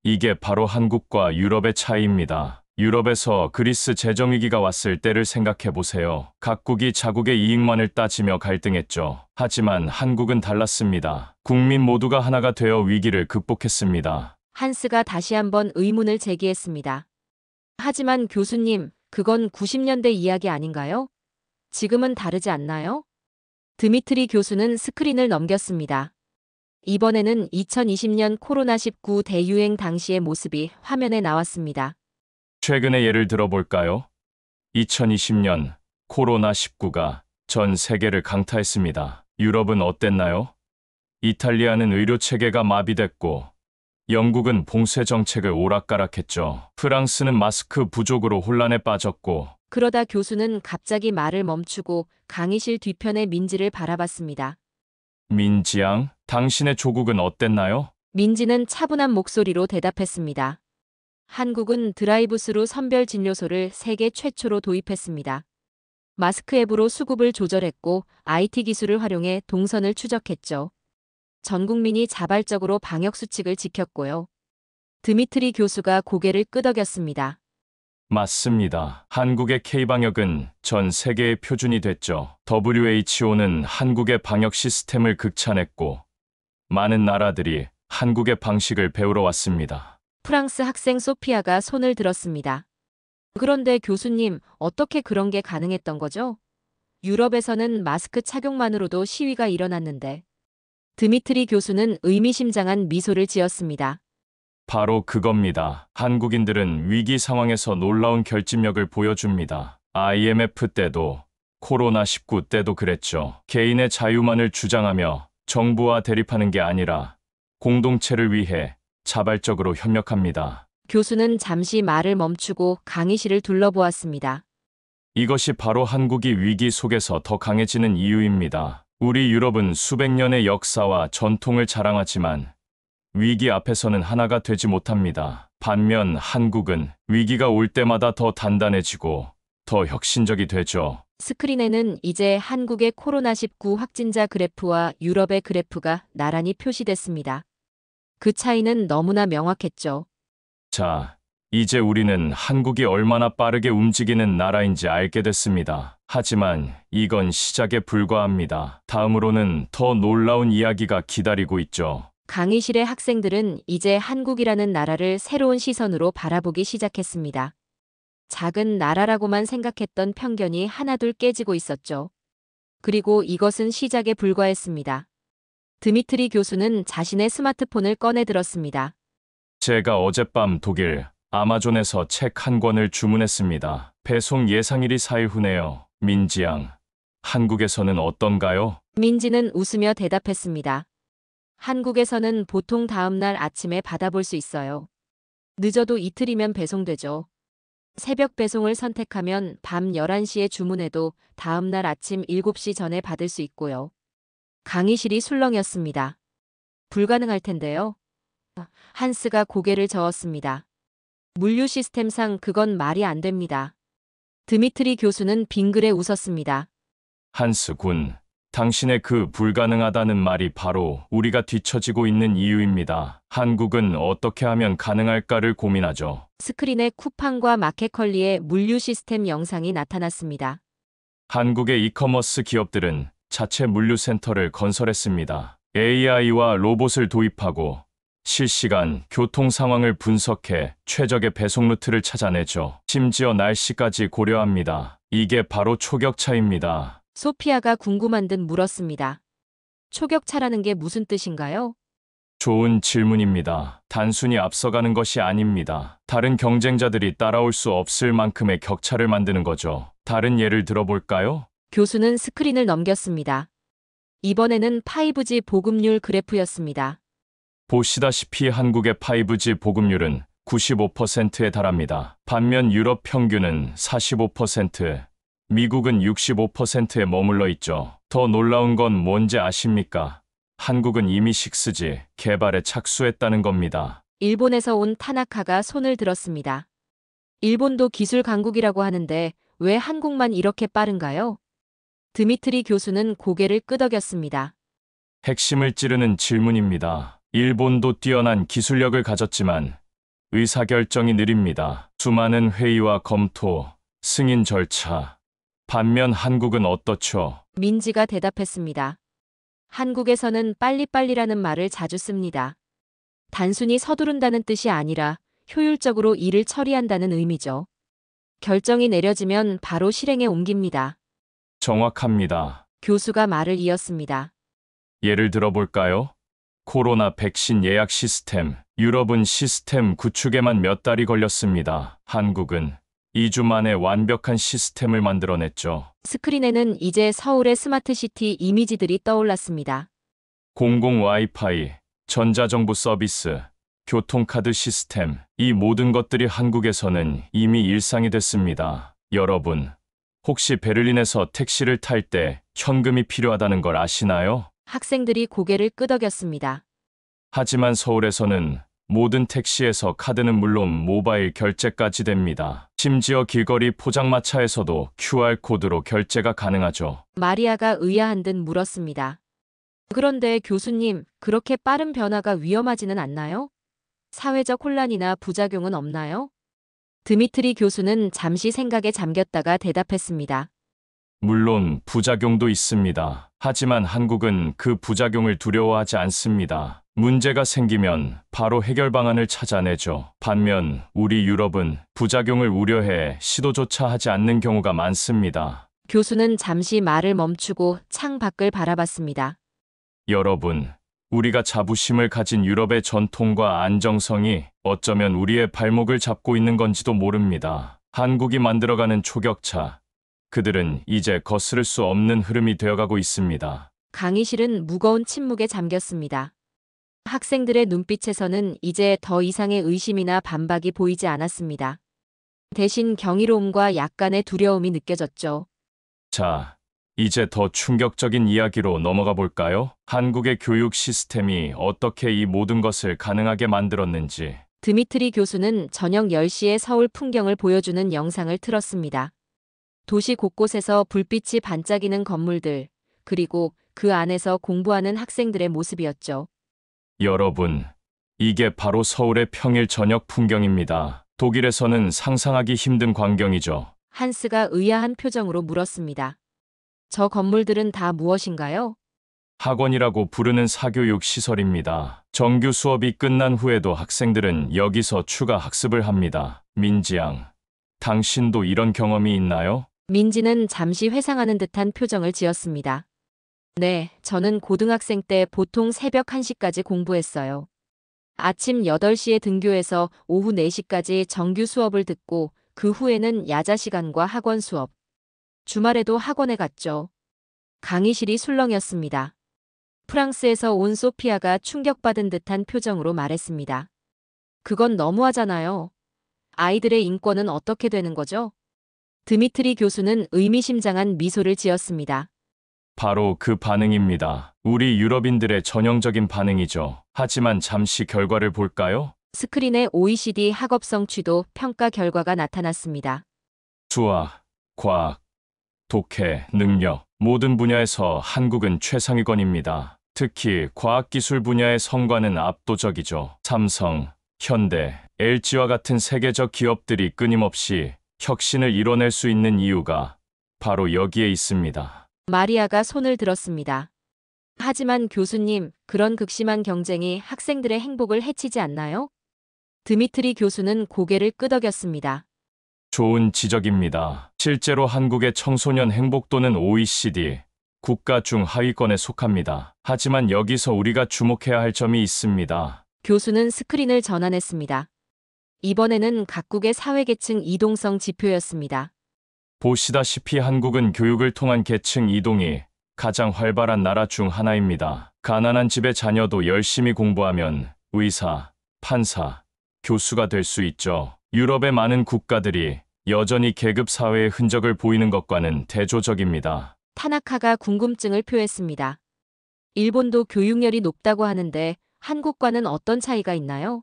이게 바로 한국과 유럽의 차이입니다. 유럽에서 그리스 재정위기가 왔을 때를 생각해 보세요. 각국이 자국의 이익만을 따지며 갈등했죠. 하지만 한국은 달랐습니다. 국민 모두가 하나가 되어 위기를 극복했습니다. 한스가 다시 한번 의문을 제기했습니다. 하지만 교수님, 그건 90년대 이야기 아닌가요? 지금은 다르지 않나요? 드미트리 교수는 스크린을 넘겼습니다. 이번에는 2020년 코로나19 대유행 당시의 모습이 화면에 나왔습니다. 최근의 예를 들어볼까요? 2020년 코로나19가 전 세계를 강타했습니다. 유럽은 어땠나요? 이탈리아는 의료 체계가 마비됐고, 영국은 봉쇄 정책을 오락가락했죠. 프랑스는 마스크 부족으로 혼란에 빠졌고, 그러다 교수는 갑자기 말을 멈추고 강의실 뒤편의 민지를 바라봤습니다. 민지양, 당신의 조국은 어땠나요? 민지는 차분한 목소리로 대답했습니다. 한국은 드라이브스루 선별 진료소를 세계 최초로 도입했습니다. 마스크 앱으로 수급을 조절했고 IT 기술을 활용해 동선을 추적했죠. 전 국민이 자발적으로 방역수칙을 지켰고요. 드미트리 교수가 고개를 끄덕였습니다. 맞습니다. 한국의 K방역은 전 세계의 표준이 됐죠. WHO는 한국의 방역 시스템을 극찬했고, 많은 나라들이 한국의 방식을 배우러 왔습니다. 프랑스 학생 소피아가 손을 들었습니다. 그런데 교수님, 어떻게 그런 게 가능했던 거죠? 유럽에서는 마스크 착용만으로도 시위가 일어났는데. 드미트리 교수는 의미심장한 미소를 지었습니다. 바로 그겁니다. 한국인들은 위기 상황에서 놀라운 결집력을 보여줍니다. IMF 때도 코로나19 때도 그랬죠. 개인의 자유만을 주장하며 정부와 대립하는 게 아니라 공동체를 위해 자발적으로 협력합니다. 교수는 잠시 말을 멈추고 강의실을 둘러보았습니다. 이것이 바로 한국이 위기 속에서 더 강해지는 이유입니다. 우리 유럽은 수백 년의 역사와 전통을 자랑하지만 위기 앞에서는 하나가 되지 못합니다. 반면 한국은 위기가 올 때마다 더 단단해지고 더 혁신적이 되죠. 스크린에는 이제 한국의 코로나19 확진자 그래프와 유럽의 그래프가 나란히 표시됐습니다. 그 차이는 너무나 명확했죠. 자, 이제 우리는 한국이 얼마나 빠르게 움직이는 나라인지 알게 됐습니다. 하지만 이건 시작에 불과합니다. 다음으로는 더 놀라운 이야기가 기다리고 있죠. 강의실의 학생들은 이제 한국이라는 나라를 새로운 시선으로 바라보기 시작했습니다. 작은 나라라고만 생각했던 편견이 하나둘 깨지고 있었죠. 그리고 이것은 시작에 불과했습니다. 드미트리 교수는 자신의 스마트폰을 꺼내 들었습니다. 제가 어젯밤 독일 아마존에서 책 한 권을 주문했습니다. 배송 예상일이 4일 후네요. 민지양, 한국에서는 어떤가요? 민지는 웃으며 대답했습니다. 한국에서는 보통 다음 날 아침에 받아볼 수 있어요. 늦어도 이틀이면 배송되죠. 새벽 배송을 선택하면 밤 11시에 주문해도 다음 날 아침 7시 전에 받을 수 있고요. 강의실이 술렁였습니다. 불가능할 텐데요. 한스가 고개를 저었습니다. 물류 시스템상 그건 말이 안 됩니다. 드미트리 교수는 빙그레 웃었습니다. 한스 군, 당신의 그 불가능하다는 말이 바로 우리가 뒤처지고 있는 이유입니다. 한국은 어떻게 하면 가능할까를 고민하죠. 스크린에 쿠팡과 마켓컬리의 물류 시스템 영상이 나타났습니다. 한국의 이커머스 기업들은 자체 물류센터를 건설했습니다. AI와 로봇을 도입하고 실시간 교통 상황을 분석해 최적의 배송 루트를 찾아내죠. 심지어 날씨까지 고려합니다. 이게 바로 초격차입니다. 소피아가 궁금한 듯 물었습니다. 초격차라는 게 무슨 뜻인가요? 좋은 질문입니다. 단순히 앞서가는 것이 아닙니다. 다른 경쟁자들이 따라올 수 없을 만큼의 격차를 만드는 거죠. 다른 예를 들어볼까요? 교수는 스크린을 넘겼습니다. 이번에는 5G 보급률 그래프였습니다. 보시다시피 한국의 5G 보급률은 95%에 달합니다. 반면 유럽 평균은 45%, 미국은 65%에 머물러 있죠. 더 놀라운 건 뭔지 아십니까? 한국은 이미 6G 개발에 착수했다는 겁니다. 일본에서 온 타나카가 손을 들었습니다. 일본도 기술 강국이라고 하는데 왜 한국만 이렇게 빠른가요? 드미트리 교수는 고개를 끄덕였습니다. 핵심을 찌르는 질문입니다. 일본도 뛰어난 기술력을 가졌지만 의사결정이 느립니다. 수많은 회의와 검토, 승인 절차. 반면 한국은 어떻죠? 민지가 대답했습니다. 한국에서는 빨리빨리라는 말을 자주 씁니다. 단순히 서두른다는 뜻이 아니라 효율적으로 일을 처리한다는 의미죠. 결정이 내려지면 바로 실행에 옮깁니다. 정확합니다. 교수가 말을 이었습니다. 예를 들어볼까요? 코로나 백신 예약 시스템. 유럽은 시스템 구축에만 몇 달이 걸렸습니다. 한국은 2주 만에 완벽한 시스템을 만들어냈죠. 스크린에는 이제 서울의 스마트시티 이미지들이 떠올랐습니다. 공공 와이파이, 전자정부 서비스, 교통카드 시스템. 이 모든 것들이 한국에서는 이미 일상이 됐습니다. 여러분, 혹시 베를린에서 택시를 탈 때 현금이 필요하다는 걸 아시나요? 학생들이 고개를 끄덕였습니다. 하지만 서울에서는 모든 택시에서 카드는 물론 모바일 결제까지 됩니다. 심지어 길거리 포장마차에서도 QR코드로 결제가 가능하죠. 마리아가 의아한 듯 물었습니다. 그런데 교수님, 그렇게 빠른 변화가 위험하지는 않나요? 사회적 혼란이나 부작용은 없나요? 드미트리 교수는 잠시 생각에 잠겼다가 대답했습니다. 물론 부작용도 있습니다. 하지만 한국은 그 부작용을 두려워하지 않습니다. 문제가 생기면 바로 해결 방안을 찾아내죠. 반면 우리 유럽은 부작용을 우려해 시도조차 하지 않는 경우가 많습니다. 교수는 잠시 말을 멈추고 창 밖을 바라봤습니다. 여러분, 우리가 자부심을 가진 유럽의 전통과 안정성이 어쩌면 우리의 발목을 잡고 있는 건지도 모릅니다. 한국이 만들어가는 초격차, 그들은 이제 거스를 수 없는 흐름이 되어가고 있습니다. 강의실은 무거운 침묵에 잠겼습니다. 학생들의 눈빛에서는 이제 더 이상의 의심이나 반박이 보이지 않았습니다. 대신 경이로움과 약간의 두려움이 느껴졌죠. 자, 이제 더 충격적인 이야기로 넘어가 볼까요? 한국의 교육 시스템이 어떻게 이 모든 것을 가능하게 만들었는지. 드미트리 교수는 저녁 10시에 서울 풍경을 보여주는 영상을 틀었습니다. 도시 곳곳에서 불빛이 반짝이는 건물들, 그리고 그 안에서 공부하는 학생들의 모습이었죠. 여러분, 이게 바로 서울의 평일 저녁 풍경입니다. 독일에서는 상상하기 힘든 광경이죠. 한스가 의아한 표정으로 물었습니다. 저 건물들은 다 무엇인가요? 학원이라고 부르는 사교육 시설입니다. 정규 수업이 끝난 후에도 학생들은 여기서 추가 학습을 합니다. 민지양, 당신도 이런 경험이 있나요? 민지는 잠시 회상하는 듯한 표정을 지었습니다. 네, 저는 고등학생 때 보통 새벽 1시까지 공부했어요. 아침 8시에 등교해서 오후 4시까지 정규 수업을 듣고 그 후에는 야자 시간과 학원 수업. 주말에도 학원에 갔죠. 강의실이 술렁였습니다. 프랑스에서 온 소피아가 충격받은 듯한 표정으로 말했습니다. 그건 너무하잖아요. 아이들의 인권은 어떻게 되는 거죠? 드미트리 교수는 의미심장한 미소를 지었습니다. 바로 그 반응입니다. 우리 유럽인들의 전형적인 반응이죠. 하지만 잠시 결과를 볼까요? 스크린에 OECD 학업 성취도 평가 결과가 나타났습니다. 수학, 과학, 독해, 능력, 모든 분야에서 한국은 최상위권입니다. 특히 과학기술 분야의 성과는 압도적이죠. 삼성, 현대, LG와 같은 세계적 기업들이 끊임없이 혁신을 이뤄낼 수 있는 이유가 바로 여기에 있습니다. 마리아가 손을 들었습니다. 하지만 교수님, 그런 극심한 경쟁이 학생들의 행복을 해치지 않나요? 드미트리 교수는 고개를 끄덕였습니다. 좋은 지적입니다. 실제로 한국의 청소년 행복도는 OECD 국가 중 하위권에 속합니다. 하지만 여기서 우리가 주목해야 할 점이 있습니다. 교수는 스크린을 전환했습니다. 이번에는 각국의 사회계층 이동성 지표였습니다. 보시다시피 한국은 교육을 통한 계층 이동이 가장 활발한 나라 중 하나입니다. 가난한 집의 자녀도 열심히 공부하면 의사, 판사, 교수가 될 수 있죠. 유럽의 많은 국가들이 여전히 계급 사회의 흔적을 보이는 것과는 대조적입니다. 타나카가 궁금증을 표했습니다. 일본도 교육열이 높다고 하는데 한국과는 어떤 차이가 있나요?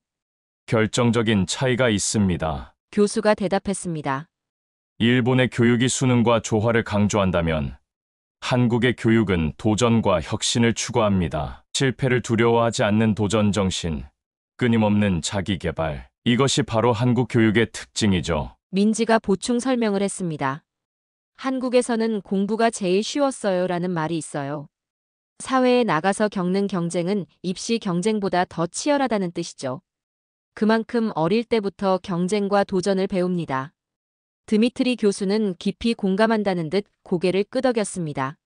결정적인 차이가 있습니다. 교수가 대답했습니다. 일본의 교육이 수능과 조화를 강조한다면 한국의 교육은 도전과 혁신을 추구합니다. 실패를 두려워하지 않는 도전 정신, 끊임없는 자기 개발. 이것이 바로 한국 교육의 특징이죠. 민지가 보충 설명을 했습니다. 한국에서는 공부가 제일 쉬웠어요라는 말이 있어요. 사회에 나가서 겪는 경쟁은 입시 경쟁보다 더 치열하다는 뜻이죠. 그만큼 어릴 때부터 경쟁과 도전을 배웁니다. 드미트리 교수는 깊이 공감한다는 듯 고개를 끄덕였습니다.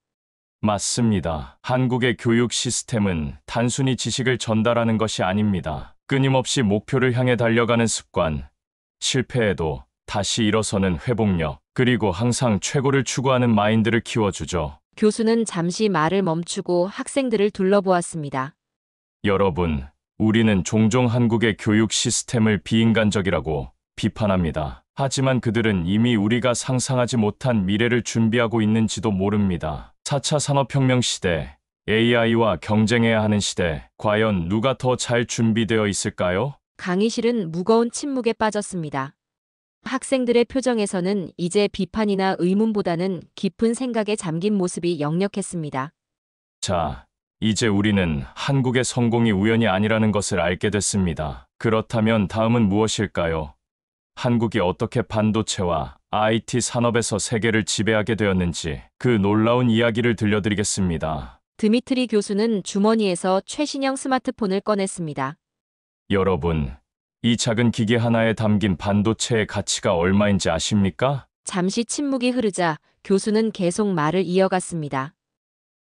맞습니다. 한국의 교육 시스템은 단순히 지식을 전달하는 것이 아닙니다. 끊임없이 목표를 향해 달려가는 습관, 실패해도 다시 일어서는 회복력, 그리고 항상 최고를 추구하는 마인드를 키워주죠. 교수는 잠시 말을 멈추고 학생들을 둘러보았습니다. 여러분, 우리는 종종 한국의 교육 시스템을 비인간적이라고 비판합니다. 하지만 그들은 이미 우리가 상상하지 못한 미래를 준비하고 있는지도 모릅니다. 4차 산업혁명 시대, AI와 경쟁해야 하는 시대, 과연 누가 더 잘 준비되어 있을까요? 강의실은 무거운 침묵에 빠졌습니다. 학생들의 표정에서는 이제 비판이나 의문보다는 깊은 생각에 잠긴 모습이 역력했습니다. 자, 이제 우리는 한국의 성공이 우연이 아니라는 것을 알게 됐습니다. 그렇다면 다음은 무엇일까요? 한국이 어떻게 반도체와 IT 산업에서 세계를 지배하게 되었는지 그 놀라운 이야기를 들려드리겠습니다. 드미트리 교수는 주머니에서 최신형 스마트폰을 꺼냈습니다. 여러분, 이 작은 기계 하나에 담긴 반도체의 가치가 얼마인지 아십니까? 잠시 침묵이 흐르자 교수는 계속 말을 이어갔습니다.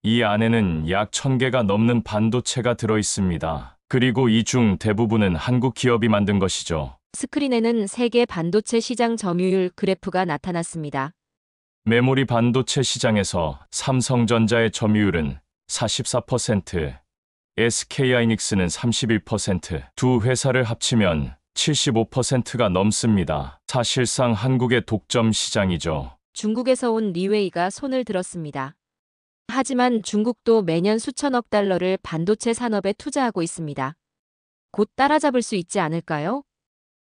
이 안에는 약 1000개가 넘는 반도체가 들어 있습니다. 그리고 이 중 대부분은 한국 기업이 만든 것이죠. 스크린에는 세계 반도체 시장 점유율 그래프가 나타났습니다. 메모리 반도체 시장에서 삼성전자의 점유율은 44%, SK하이닉스는 31%, 두 회사를 합치면 75%가 넘습니다. 사실상 한국의 독점 시장이죠. 중국에서 온 리웨이가 손을 들었습니다. 하지만 중국도 매년 수천억 달러를 반도체 산업에 투자하고 있습니다. 곧 따라잡을 수 있지 않을까요?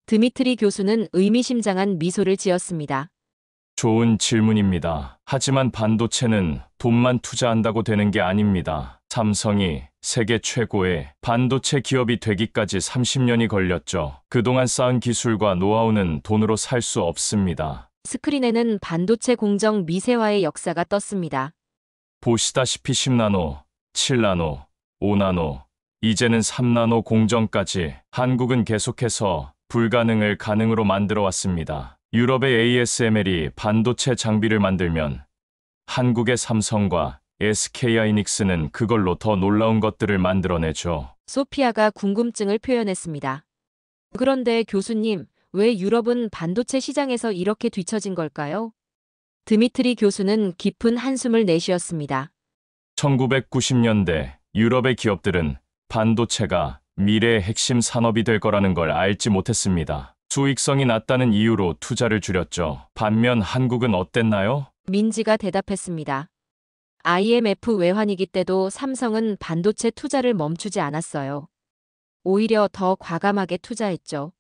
드미트리 교수는 의미심장한 미소를 지었습니다. 좋은 질문입니다. 하지만 반도체는 돈만 투자한다고 되는 게 아닙니다. 삼성이 세계 최고의 반도체 기업이 되기까지 30년이 걸렸죠. 그동안 쌓은 기술과 노하우는 돈으로 살 수 없습니다. 스크린에는 반도체 공정 미세화의 역사가 떴습니다. 보시다시피 10나노, 7나노, 5나노, 이제는 3나노 공정까지 한국은 계속해서 불가능을 가능으로 만들어 왔습니다. 유럽의 ASML이 반도체 장비를 만들면 한국의 삼성과 SK하이닉스는 그걸로 더 놀라운 것들을 만들어내죠. 소피아가 궁금증을 표현했습니다. 그런데 교수님, 왜 유럽은 반도체 시장에서 이렇게 뒤처진 걸까요? 드미트리 교수는 깊은 한숨을 내쉬었습니다. 1990년대 유럽의 기업들은 반도체가 미래의 핵심 산업이 될 거라는 걸 알지 못했습니다. 수익성이 낮다는 이유로 투자를 줄였죠. 반면 한국은 어땠나요? 민지가 대답했습니다. IMF 외환위기 때도 삼성은 반도체 투자를 멈추지 않았어요. 오히려 더 과감하게 투자했죠.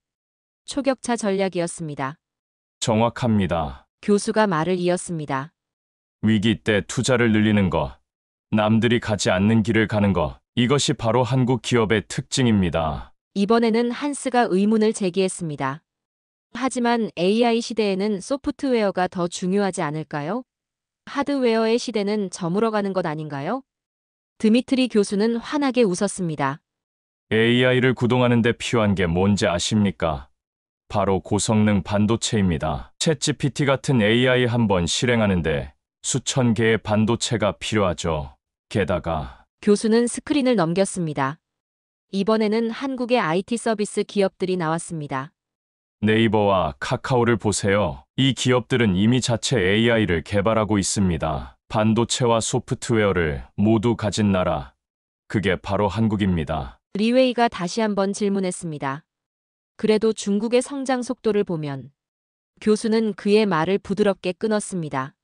초격차 전략이었습니다. 정확합니다. 교수가 말을 이었습니다. 위기 때 투자를 늘리는 것, 남들이 가지 않는 길을 가는 것, 이것이 바로 한국 기업의 특징입니다. 이번에는 한스가 의문을 제기했습니다. 하지만 AI 시대에는 소프트웨어가 더 중요하지 않을까요? 하드웨어의 시대는 저물어가는 것 아닌가요? 드미트리 교수는 환하게 웃었습니다. AI를 구동하는 데 필요한 게 뭔지 아십니까? 바로 고성능 반도체입니다. 챗GPT 같은 AI 한번 실행하는데 수천 개의 반도체가 필요하죠. 게다가 교수는 스크린을 넘겼습니다. 이번에는 한국의 IT 서비스 기업들이 나왔습니다. 네이버와 카카오를 보세요. 이 기업들은 이미 자체 AI를 개발하고 있습니다. 반도체와 소프트웨어를 모두 가진 나라. 그게 바로 한국입니다. 리웨이가 다시 한번 질문했습니다. 그래도 중국의 성장 속도를 보면 교수는 그의 말을 부드럽게 끊었습니다.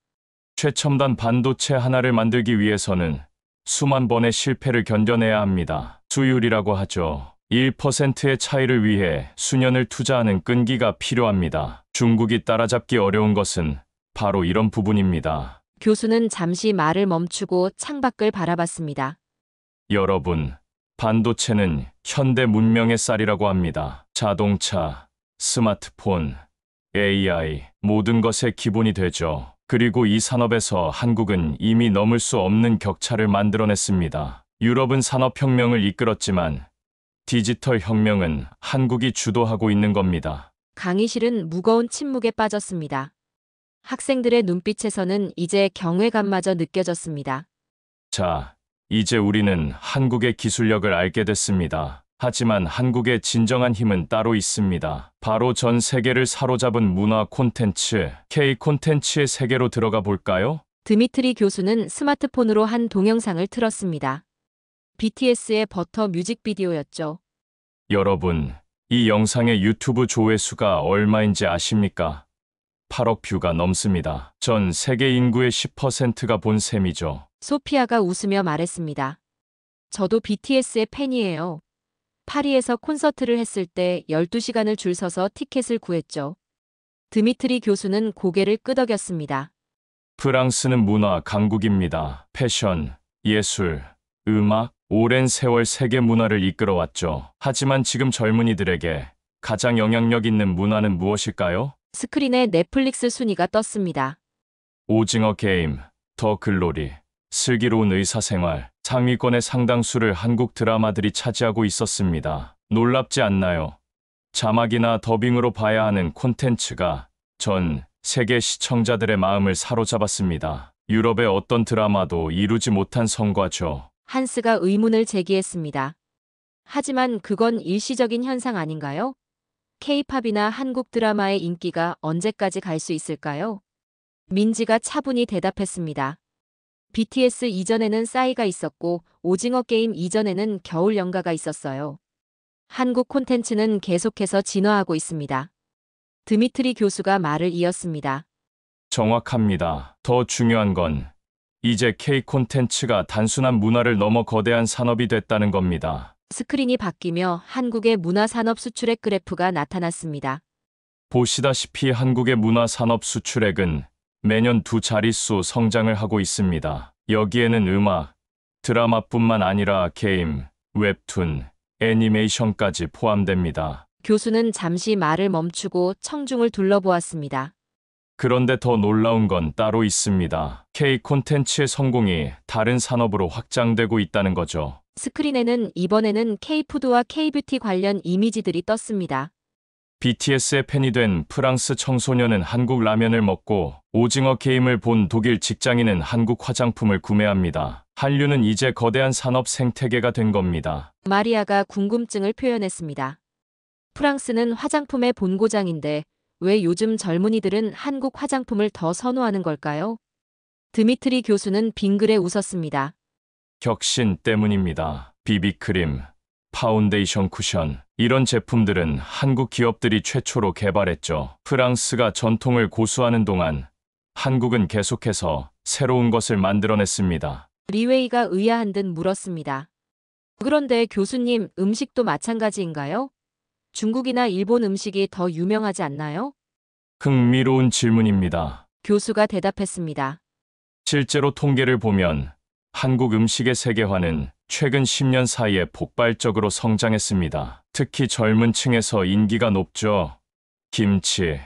최첨단 반도체 하나를 만들기 위해서는 수만 번의 실패를 견뎌내야 합니다. 수율이라고 하죠. 1%의 차이를 위해 수년을 투자하는 끈기가 필요합니다. 중국이 따라잡기 어려운 것은 바로 이런 부분입니다. 교수는 잠시 말을 멈추고 창밖을 바라봤습니다. 여러분, 반도체는 현대 문명의 쌀이라고 합니다. 자동차, 스마트폰, AI, 모든 것의 기본이 되죠. 그리고 이 산업에서 한국은 이미 넘을 수 없는 격차를 만들어냈습니다. 유럽은 산업혁명을 이끌었지만 디지털 혁명은 한국이 주도하고 있는 겁니다. 강의실은 무거운 침묵에 빠졌습니다. 학생들의 눈빛에서는 이제 경외감마저 느껴졌습니다. 자, 이제 우리는 한국의 기술력을 알게 됐습니다. 하지만 한국의 진정한 힘은 따로 있습니다. 바로 전 세계를 사로잡은 문화 콘텐츠, K 콘텐츠의 세계로 들어가 볼까요? 드미트리 교수는 스마트폰으로 한 동영상을 틀었습니다. BTS의 버터 뮤직비디오였죠. 여러분, 이 영상의 유튜브 조회수가 얼마인지 아십니까? 8억 뷰가 넘습니다. 전 세계 인구의 10%가 본 셈이죠. 소피아가 웃으며 말했습니다. 저도 BTS의 팬이에요. 파리에서 콘서트를 했을 때 12시간을 줄 서서 티켓을 구했죠. 드미트리 교수는 고개를 끄덕였습니다. 프랑스는 문화 강국입니다. 패션, 예술, 음악, 오랜 세월 세계 문화를 이끌어왔죠. 하지만 지금 젊은이들에게 가장 영향력 있는 문화는 무엇일까요? 스크린에 넷플릭스 순위가 떴습니다. 오징어 게임, 더 글로리, 슬기로운 의사생활, 상위권의 상당수를 한국 드라마들이 차지하고 있었습니다. 놀랍지 않나요? 자막이나 더빙으로 봐야 하는 콘텐츠가 전 세계 시청자들의 마음을 사로잡았습니다. 유럽의 어떤 드라마도 이루지 못한 성과죠. 한스가 의문을 제기했습니다. 하지만 그건 일시적인 현상 아닌가요? K-팝이나 한국 드라마의 인기가 언제까지 갈 수 있을까요? 민지가 차분히 대답했습니다. BTS 이전에는 싸이가 있었고 오징어 게임 이전에는 겨울 연가가 있었어요. 한국 콘텐츠는 계속해서 진화하고 있습니다. 드미트리 교수가 말을 이었습니다. 정확합니다. 더 중요한 건 이제 K 콘텐츠가 단순한 문화를 넘어 거대한 산업이 됐다는 겁니다. 스크린이 바뀌며 한국의 문화산업 수출액 그래프가 나타났습니다. 보시다시피 한국의 문화산업 수출액은 매년 두 자릿수 성장을 하고 있습니다. 여기에는 음악, 드라마뿐만 아니라 게임, 웹툰, 애니메이션까지 포함됩니다. 교수는 잠시 말을 멈추고 청중을 둘러보았습니다. 그런데 더 놀라운 건 따로 있습니다. K 콘텐츠의 성공이 다른 산업으로 확장되고 있다는 거죠. 스크린에는 이번에는 K푸드와 K뷰티 관련 이미지들이 떴습니다. BTS의 팬이 된 프랑스 청소년은 한국 라면을 먹고 오징어 게임을 본 독일 직장인은 한국 화장품을 구매합니다. 한류는 이제 거대한 산업 생태계가 된 겁니다. 마리아가 궁금증을 표현했습니다. 프랑스는 화장품의 본고장인데 왜 요즘 젊은이들은 한국 화장품을 더 선호하는 걸까요? 드미트리 교수는 빙그레 웃었습니다. 혁신 때문입니다. 비비크림, 파운데이션 쿠션, 이런 제품들은 한국 기업들이 최초로 개발했죠. 프랑스가 전통을 고수하는 동안 한국은 계속해서 새로운 것을 만들어냈습니다. 리웨이가 의아한 듯 물었습니다. 그런데 교수님, 음식도 마찬가지인가요? 중국이나 일본 음식이 더 유명하지 않나요? 흥미로운 질문입니다. 교수가 대답했습니다. 실제로 통계를 보면 한국 음식의 세계화는 최근 10년 사이에 폭발적으로 성장했습니다. 특히 젊은 층에서 인기가 높죠. 김치,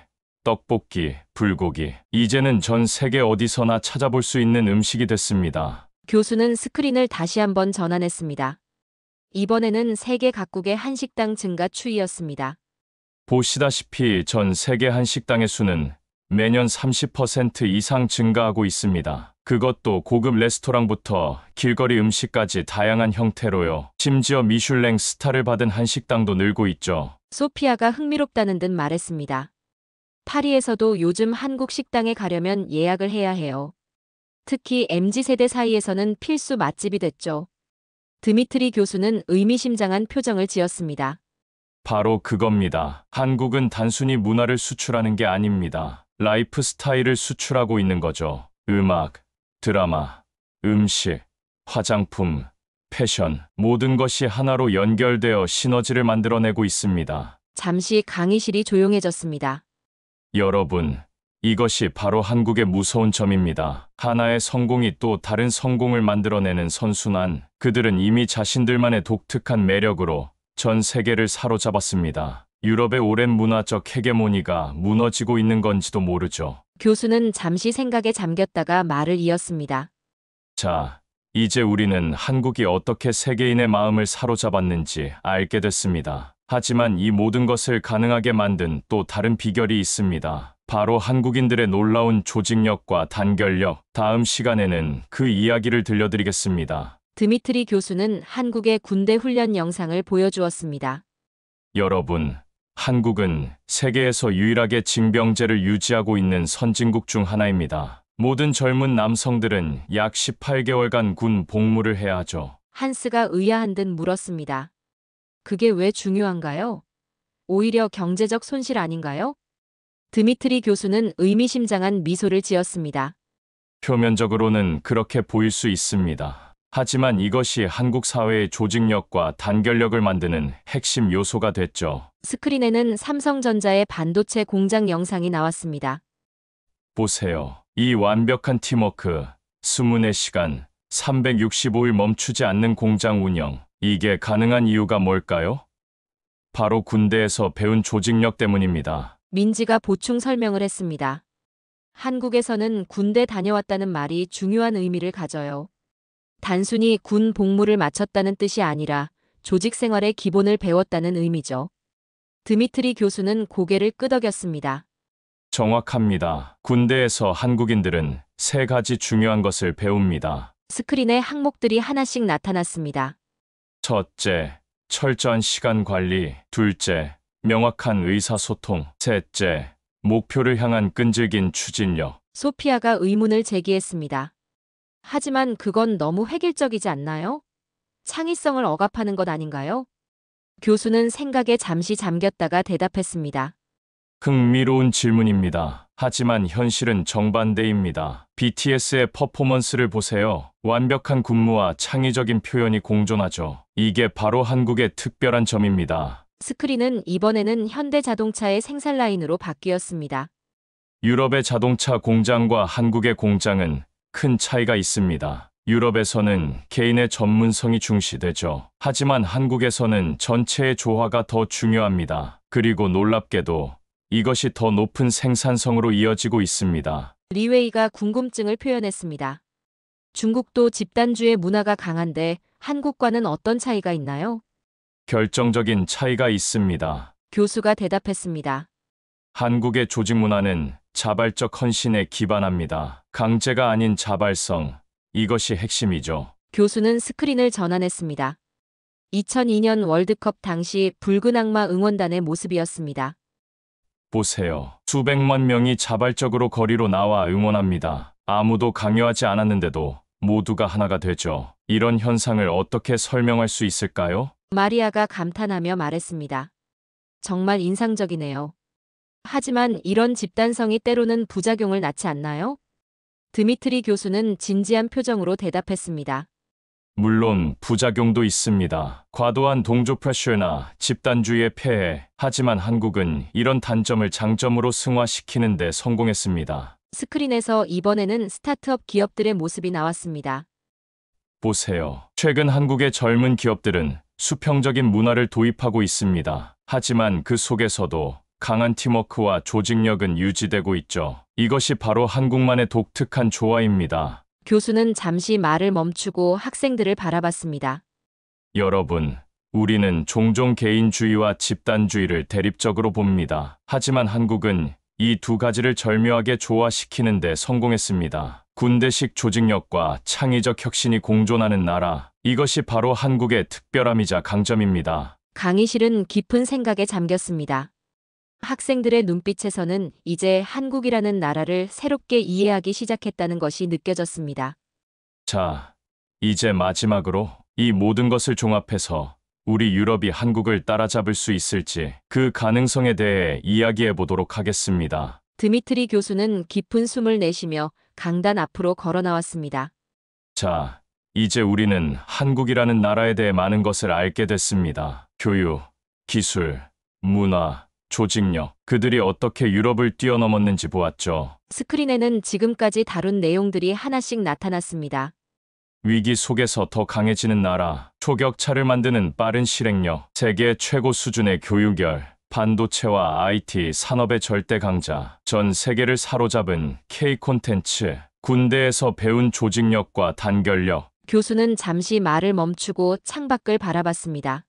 떡볶이, 불고기. 이제는 전 세계 어디서나 찾아볼 수 있는 음식이 됐습니다. 교수는 스크린을 다시 한번 전환했습니다. 이번에는 세계 각국의 한식당 증가 추이였습니다. 보시다시피 전 세계 한식당의 수는 매년 30% 이상 증가하고 있습니다. 그것도 고급 레스토랑부터 길거리 음식까지 다양한 형태로요. 심지어 미슐랭 스타를 받은 한식당도 늘고 있죠. 소피아가 흥미롭다는 듯 말했습니다. 파리에서도 요즘 한국 식당에 가려면 예약을 해야 해요. 특히 MZ세대 사이에서는 필수 맛집이 됐죠. 드미트리 교수는 의미심장한 표정을 지었습니다. 바로 그겁니다. 한국은 단순히 문화를 수출하는 게 아닙니다. 라이프 스타일을 수출하고 있는 거죠. 음악, 드라마, 음식, 화장품, 패션, 모든 것이 하나로 연결되어 시너지를 만들어내고 있습니다. 잠시 강의실이 조용해졌습니다. 여러분, 이것이 바로 한국의 무서운 점입니다. 하나의 성공이 또 다른 성공을 만들어내는 선순환. 그들은 이미 자신들만의 독특한 매력으로 전 세계를 사로잡았습니다. 유럽의 오랜 문화적 헤게모니가 무너지고 있는 건지도 모르죠. 교수는 잠시 생각에 잠겼다가 말을 이었습니다. 자, 이제 우리는 한국이 어떻게 세계인의 마음을 사로잡았는지 알게 됐습니다. 하지만 이 모든 것을 가능하게 만든 또 다른 비결이 있습니다. 바로 한국인들의 놀라운 조직력과 단결력. 다음 시간에는 그 이야기를 들려드리겠습니다. 드미트리 교수는 한국의 군대 훈련 영상을 보여주었습니다. 여러분, 한국은 세계에서 유일하게 징병제를 유지하고 있는 선진국 중 하나입니다. 모든 젊은 남성들은 약 18개월간 군 복무를 해야 하죠. 한스가 의아한 듯 물었습니다. 그게 왜 중요한가요? 오히려 경제적 손실 아닌가요? 드미트리 교수는 의미심장한 미소를 지었습니다. 표면적으로는 그렇게 보일 수 있습니다. 하지만 이것이 한국 사회의 조직력과 단결력을 만드는 핵심 요소가 됐죠. 스크린에는 삼성전자의 반도체 공장 영상이 나왔습니다. 보세요. 이 완벽한 팀워크, 24시간, 365일 멈추지 않는 공장 운영. 이게 가능한 이유가 뭘까요? 바로 군대에서 배운 조직력 때문입니다. 민지가 보충 설명을 했습니다. 한국에서는 군대 다녀왔다는 말이 중요한 의미를 가져요. 단순히 군 복무를 마쳤다는 뜻이 아니라 조직 생활의 기본을 배웠다는 의미죠. 드미트리 교수는 고개를 끄덕였습니다. 정확합니다. 군대에서 한국인들은 세 가지 중요한 것을 배웁니다. 스크린에 항목들이 하나씩 나타났습니다. 첫째, 철저한 시간 관리. 둘째, 명확한 의사소통. 셋째, 목표를 향한 끈질긴 추진력. 소피아가 의문을 제기했습니다. 하지만 그건 너무 획일적이지 않나요? 창의성을 억압하는 것 아닌가요? 교수는 생각에 잠시 잠겼다가 대답했습니다. 흥미로운 질문입니다. 하지만 현실은 정반대입니다. BTS의 퍼포먼스를 보세요. 완벽한 군무와 창의적인 표현이 공존하죠. 이게 바로 한국의 특별한 점입니다. 스크린은 이번에는 현대자동차의 생산 라인으로 바뀌었습니다. 유럽의 자동차 공장과 한국의 공장은 큰 차이가 있습니다. 유럽에서는 개인의 전문성이 중시되죠. 하지만 한국에서는 전체의 조화가 더 중요합니다. 그리고 놀랍게도 이것이 더 높은 생산성으로 이어지고 있습니다. 리웨이가 궁금증을 표현했습니다. 중국도 집단주의 문화가 강한데 한국과는 어떤 차이가 있나요? 결정적인 차이가 있습니다. 교수가 대답했습니다. 한국의 조직 문화는 자발적 헌신에 기반합니다. 강제가 아닌 자발성, 이것이 핵심이죠. 교수는 스크린을 전환했습니다. 2002년 월드컵 당시 붉은 악마 응원단의 모습이었습니다. 보세요. 수백만 명이 자발적으로 거리로 나와 응원합니다. 아무도 강요하지 않았는데도 모두가 하나가 되죠. 이런 현상을 어떻게 설명할 수 있을까요? 마리아가 감탄하며 말했습니다. 정말 인상적이네요. 하지만 이런 집단성이 때로는 부작용을 낳지 않나요? 드미트리 교수는 진지한 표정으로 대답했습니다. 물론 부작용도 있습니다. 과도한 동조 프레셔나 집단주의의 폐해. 하지만 한국은 이런 단점을 장점으로 승화시키는 데 성공했습니다. 스크린에서 이번에는 스타트업 기업들의 모습이 나왔습니다. 보세요. 최근 한국의 젊은 기업들은 수평적인 문화를 도입하고 있습니다. 하지만 그 속에서도 강한 팀워크와 조직력은 유지되고 있죠. 이것이 바로 한국만의 독특한 조화입니다. 교수는 잠시 말을 멈추고 학생들을 바라봤습니다. 여러분, 우리는 종종 개인주의와 집단주의를 대립적으로 봅니다. 하지만 한국은 이 두 가지를 절묘하게 조화시키는 데 성공했습니다. 군대식 조직력과 창의적 혁신이 공존하는 나라. 이것이 바로 한국의 특별함이자 강점입니다. 강의실은 깊은 생각에 잠겼습니다. 학생들의 눈빛에서는 이제 한국이라는 나라를 새롭게 이해하기 시작했다는 것이 느껴졌습니다. 자, 이제 마지막으로 이 모든 것을 종합해서 우리 유럽이 한국을 따라잡을 수 있을지 그 가능성에 대해 이야기해 보도록 하겠습니다. 드미트리 교수는 깊은 숨을 내쉬며 강단 앞으로 걸어 나왔습니다. 자, 이제 우리는 한국이라는 나라에 대해 많은 것을 알게 됐습니다. 교육, 기술, 문화, 조직력, 그들이 어떻게 유럽을 뛰어넘었는지 보았죠. 스크린에는 지금까지 다룬 내용들이 하나씩 나타났습니다. 위기 속에서 더 강해지는 나라, 초격차를 만드는 빠른 실행력, 세계 최고 수준의 교육열, 반도체와 IT 산업의 절대 강자, 전 세계를 사로잡은 K 콘텐츠, 군대에서 배운 조직력과 단결력. 교수는 잠시 말을 멈추고 창밖을 바라봤습니다.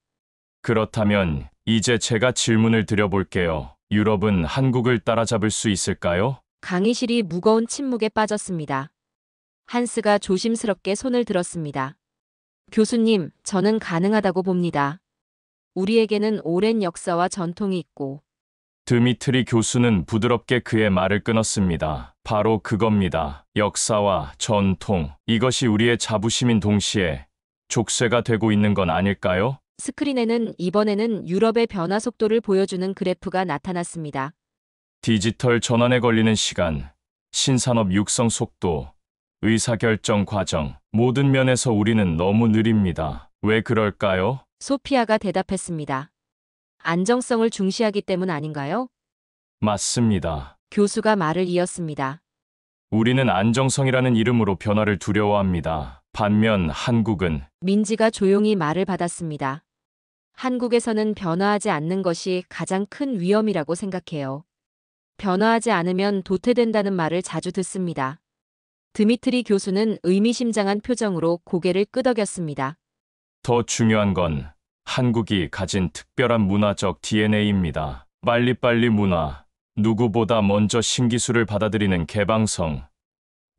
그렇다면 이제 제가 질문을 드려볼게요. 유럽은 한국을 따라잡을 수 있을까요? 강의실이 무거운 침묵에 빠졌습니다. 한스가 조심스럽게 손을 들었습니다. 교수님, 저는 가능하다고 봅니다. 우리에게는 오랜 역사와 전통이 있고. 드미트리 교수는 부드럽게 그의 말을 끊었습니다. 바로 그겁니다. 역사와 전통. 이것이 우리의 자부심인 동시에 족쇄가 되고 있는 건 아닐까요? 스크린에는 이번에는 유럽의 변화 속도를 보여주는 그래프가 나타났습니다. 디지털 전환에 걸리는 시간, 신산업 육성 속도, 의사결정 과정, 모든 면에서 우리는 너무 느립니다. 왜 그럴까요? 소피아가 대답했습니다. 안정성을 중시하기 때문 아닌가요? 맞습니다. 교수가 말을 이었습니다. 우리는 안정성이라는 이름으로 변화를 두려워합니다. 반면 한국은 민지가 조용히 말을 받았습니다. 한국에서는 변화하지 않는 것이 가장 큰 위험이라고 생각해요. 변화하지 않으면 도태된다는 말을 자주 듣습니다. 드미트리 교수는 의미심장한 표정으로 고개를 끄덕였습니다. 더 중요한 건 한국이 가진 특별한 문화적 DNA입니다. 빨리빨리 문화, 누구보다 먼저 신기술을 받아들이는 개방성,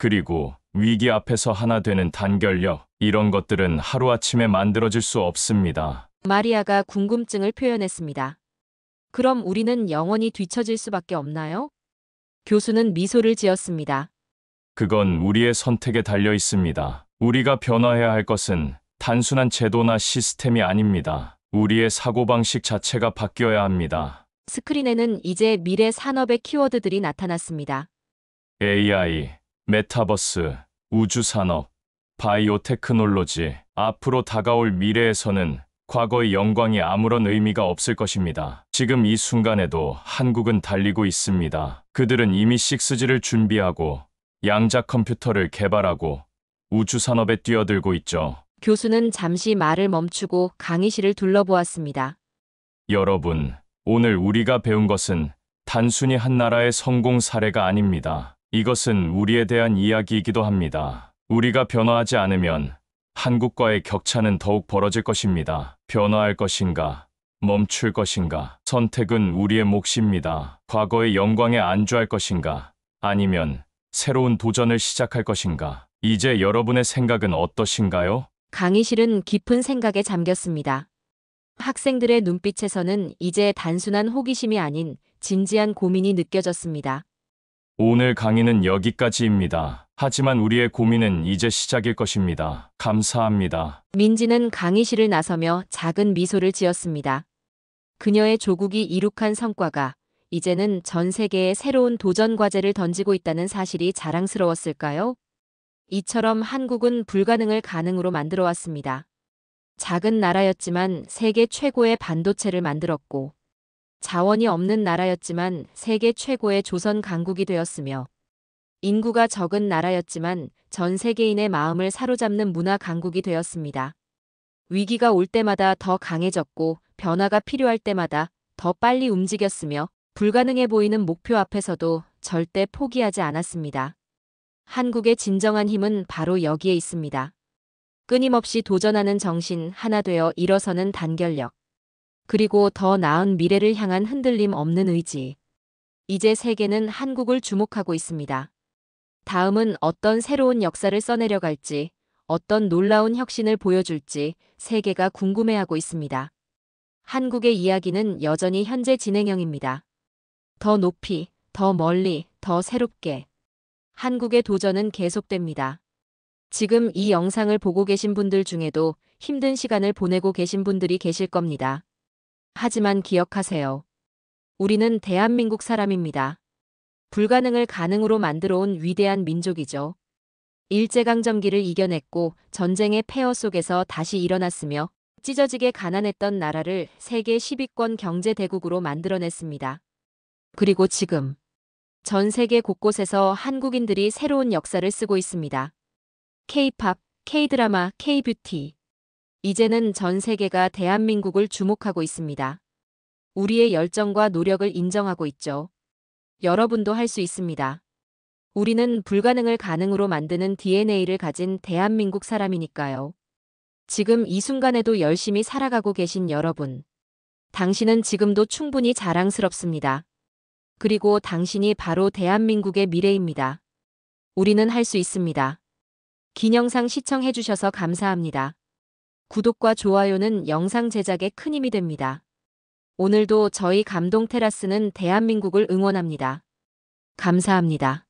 그리고 위기 앞에서 하나 되는 단결력, 이런 것들은 하루아침에 만들어질 수 없습니다. 마리아가 궁금증을 표현했습니다. 그럼 우리는 영원히 뒤처질 수밖에 없나요? 교수는 미소를 지었습니다. 그건 우리의 선택에 달려 있습니다. 우리가 변화해야 할 것은 단순한 제도나 시스템이 아닙니다. 우리의 사고방식 자체가 바뀌어야 합니다. 스크린에는 이제 미래 산업의 키워드들이 나타났습니다. AI, 메타버스, 우주산업, 바이오테크놀로지, 앞으로 다가올 미래에서는 과거의 영광이 아무런 의미가 없을 것입니다. 지금 이 순간에도 한국은 달리고 있습니다. 그들은 이미 6G를 준비하고 양자 컴퓨터를 개발하고 우주산업에 뛰어들고 있죠. 교수는 잠시 말을 멈추고 강의실을 둘러보았습니다. 여러분, 오늘 우리가 배운 것은 단순히 한 나라의 성공 사례가 아닙니다. 이것은 우리에 대한 이야기이기도 합니다. 우리가 변화하지 않으면 한국과의 격차는 더욱 벌어질 것입니다. 변화할 것인가, 멈출 것인가, 선택은 우리의 몫입니다. 과거의 영광에 안주할 것인가, 아니면 새로운 도전을 시작할 것인가. 이제 여러분의 생각은 어떠신가요? 강의실은 깊은 생각에 잠겼습니다. 학생들의 눈빛에서는 이제 단순한 호기심이 아닌 진지한 고민이 느껴졌습니다. 오늘 강의는 여기까지입니다. 하지만 우리의 고민은 이제 시작일 것입니다. 감사합니다. 민지는 강의실을 나서며 작은 미소를 지었습니다. 그녀의 조국이 이룩한 성과가 이제는 전 세계에 새로운 도전 과제를 던지고 있다는 사실이 자랑스러웠을까요? 이처럼 한국은 불가능을 가능으로 만들어 왔습니다. 작은 나라였지만 세계 최고의 반도체를 만들었고, 자원이 없는 나라였지만 세계 최고의 조선 강국이 되었으며, 인구가 적은 나라였지만 전 세계인의 마음을 사로잡는 문화 강국이 되었습니다. 위기가 올 때마다 더 강해졌고 변화가 필요할 때마다 더 빨리 움직였으며 불가능해 보이는 목표 앞에서도 절대 포기하지 않았습니다. 한국의 진정한 힘은 바로 여기에 있습니다. 끊임없이 도전하는 정신, 하나 되어 일어서는 단결력, 그리고 더 나은 미래를 향한 흔들림 없는 의지. 이제 세계는 한국을 주목하고 있습니다. 다음은 어떤 새로운 역사를 써내려 갈지, 어떤 놀라운 혁신을 보여줄지 세계가 궁금해하고 있습니다. 한국의 이야기는 여전히 현재 진행형입니다. 더 높이, 더 멀리, 더 새롭게. 한국의 도전은 계속됩니다. 지금 이 영상을 보고 계신 분들 중에도 힘든 시간을 보내고 계신 분들이 계실 겁니다. 하지만 기억하세요. 우리는 대한민국 사람입니다. 불가능을 가능으로 만들어 온 위대한 민족이죠. 일제강점기를 이겨냈고 전쟁의 폐허 속에서 다시 일어났으며 찢어지게 가난했던 나라를 세계 10위권 경제대국으로 만들어냈습니다. 그리고 지금 전 세계 곳곳에서 한국인들이 새로운 역사를 쓰고 있습니다. K-팝, K-드라마, K-뷰티. 이제는 전 세계가 대한민국을 주목하고 있습니다. 우리의 열정과 노력을 인정하고 있죠. 여러분도 할 수 있습니다. 우리는 불가능을 가능으로 만드는 DNA를 가진 대한민국 사람이니까요. 지금 이 순간에도 열심히 살아가고 계신 여러분. 당신은 지금도 충분히 자랑스럽습니다. 그리고 당신이 바로 대한민국의 미래입니다. 우리는 할 수 있습니다. 긴 영상 시청해주셔서 감사합니다. 구독과 좋아요는 영상 제작에 큰 힘이 됩니다. 오늘도 저희 감동 테라스는 대한민국을 응원합니다. 감사합니다.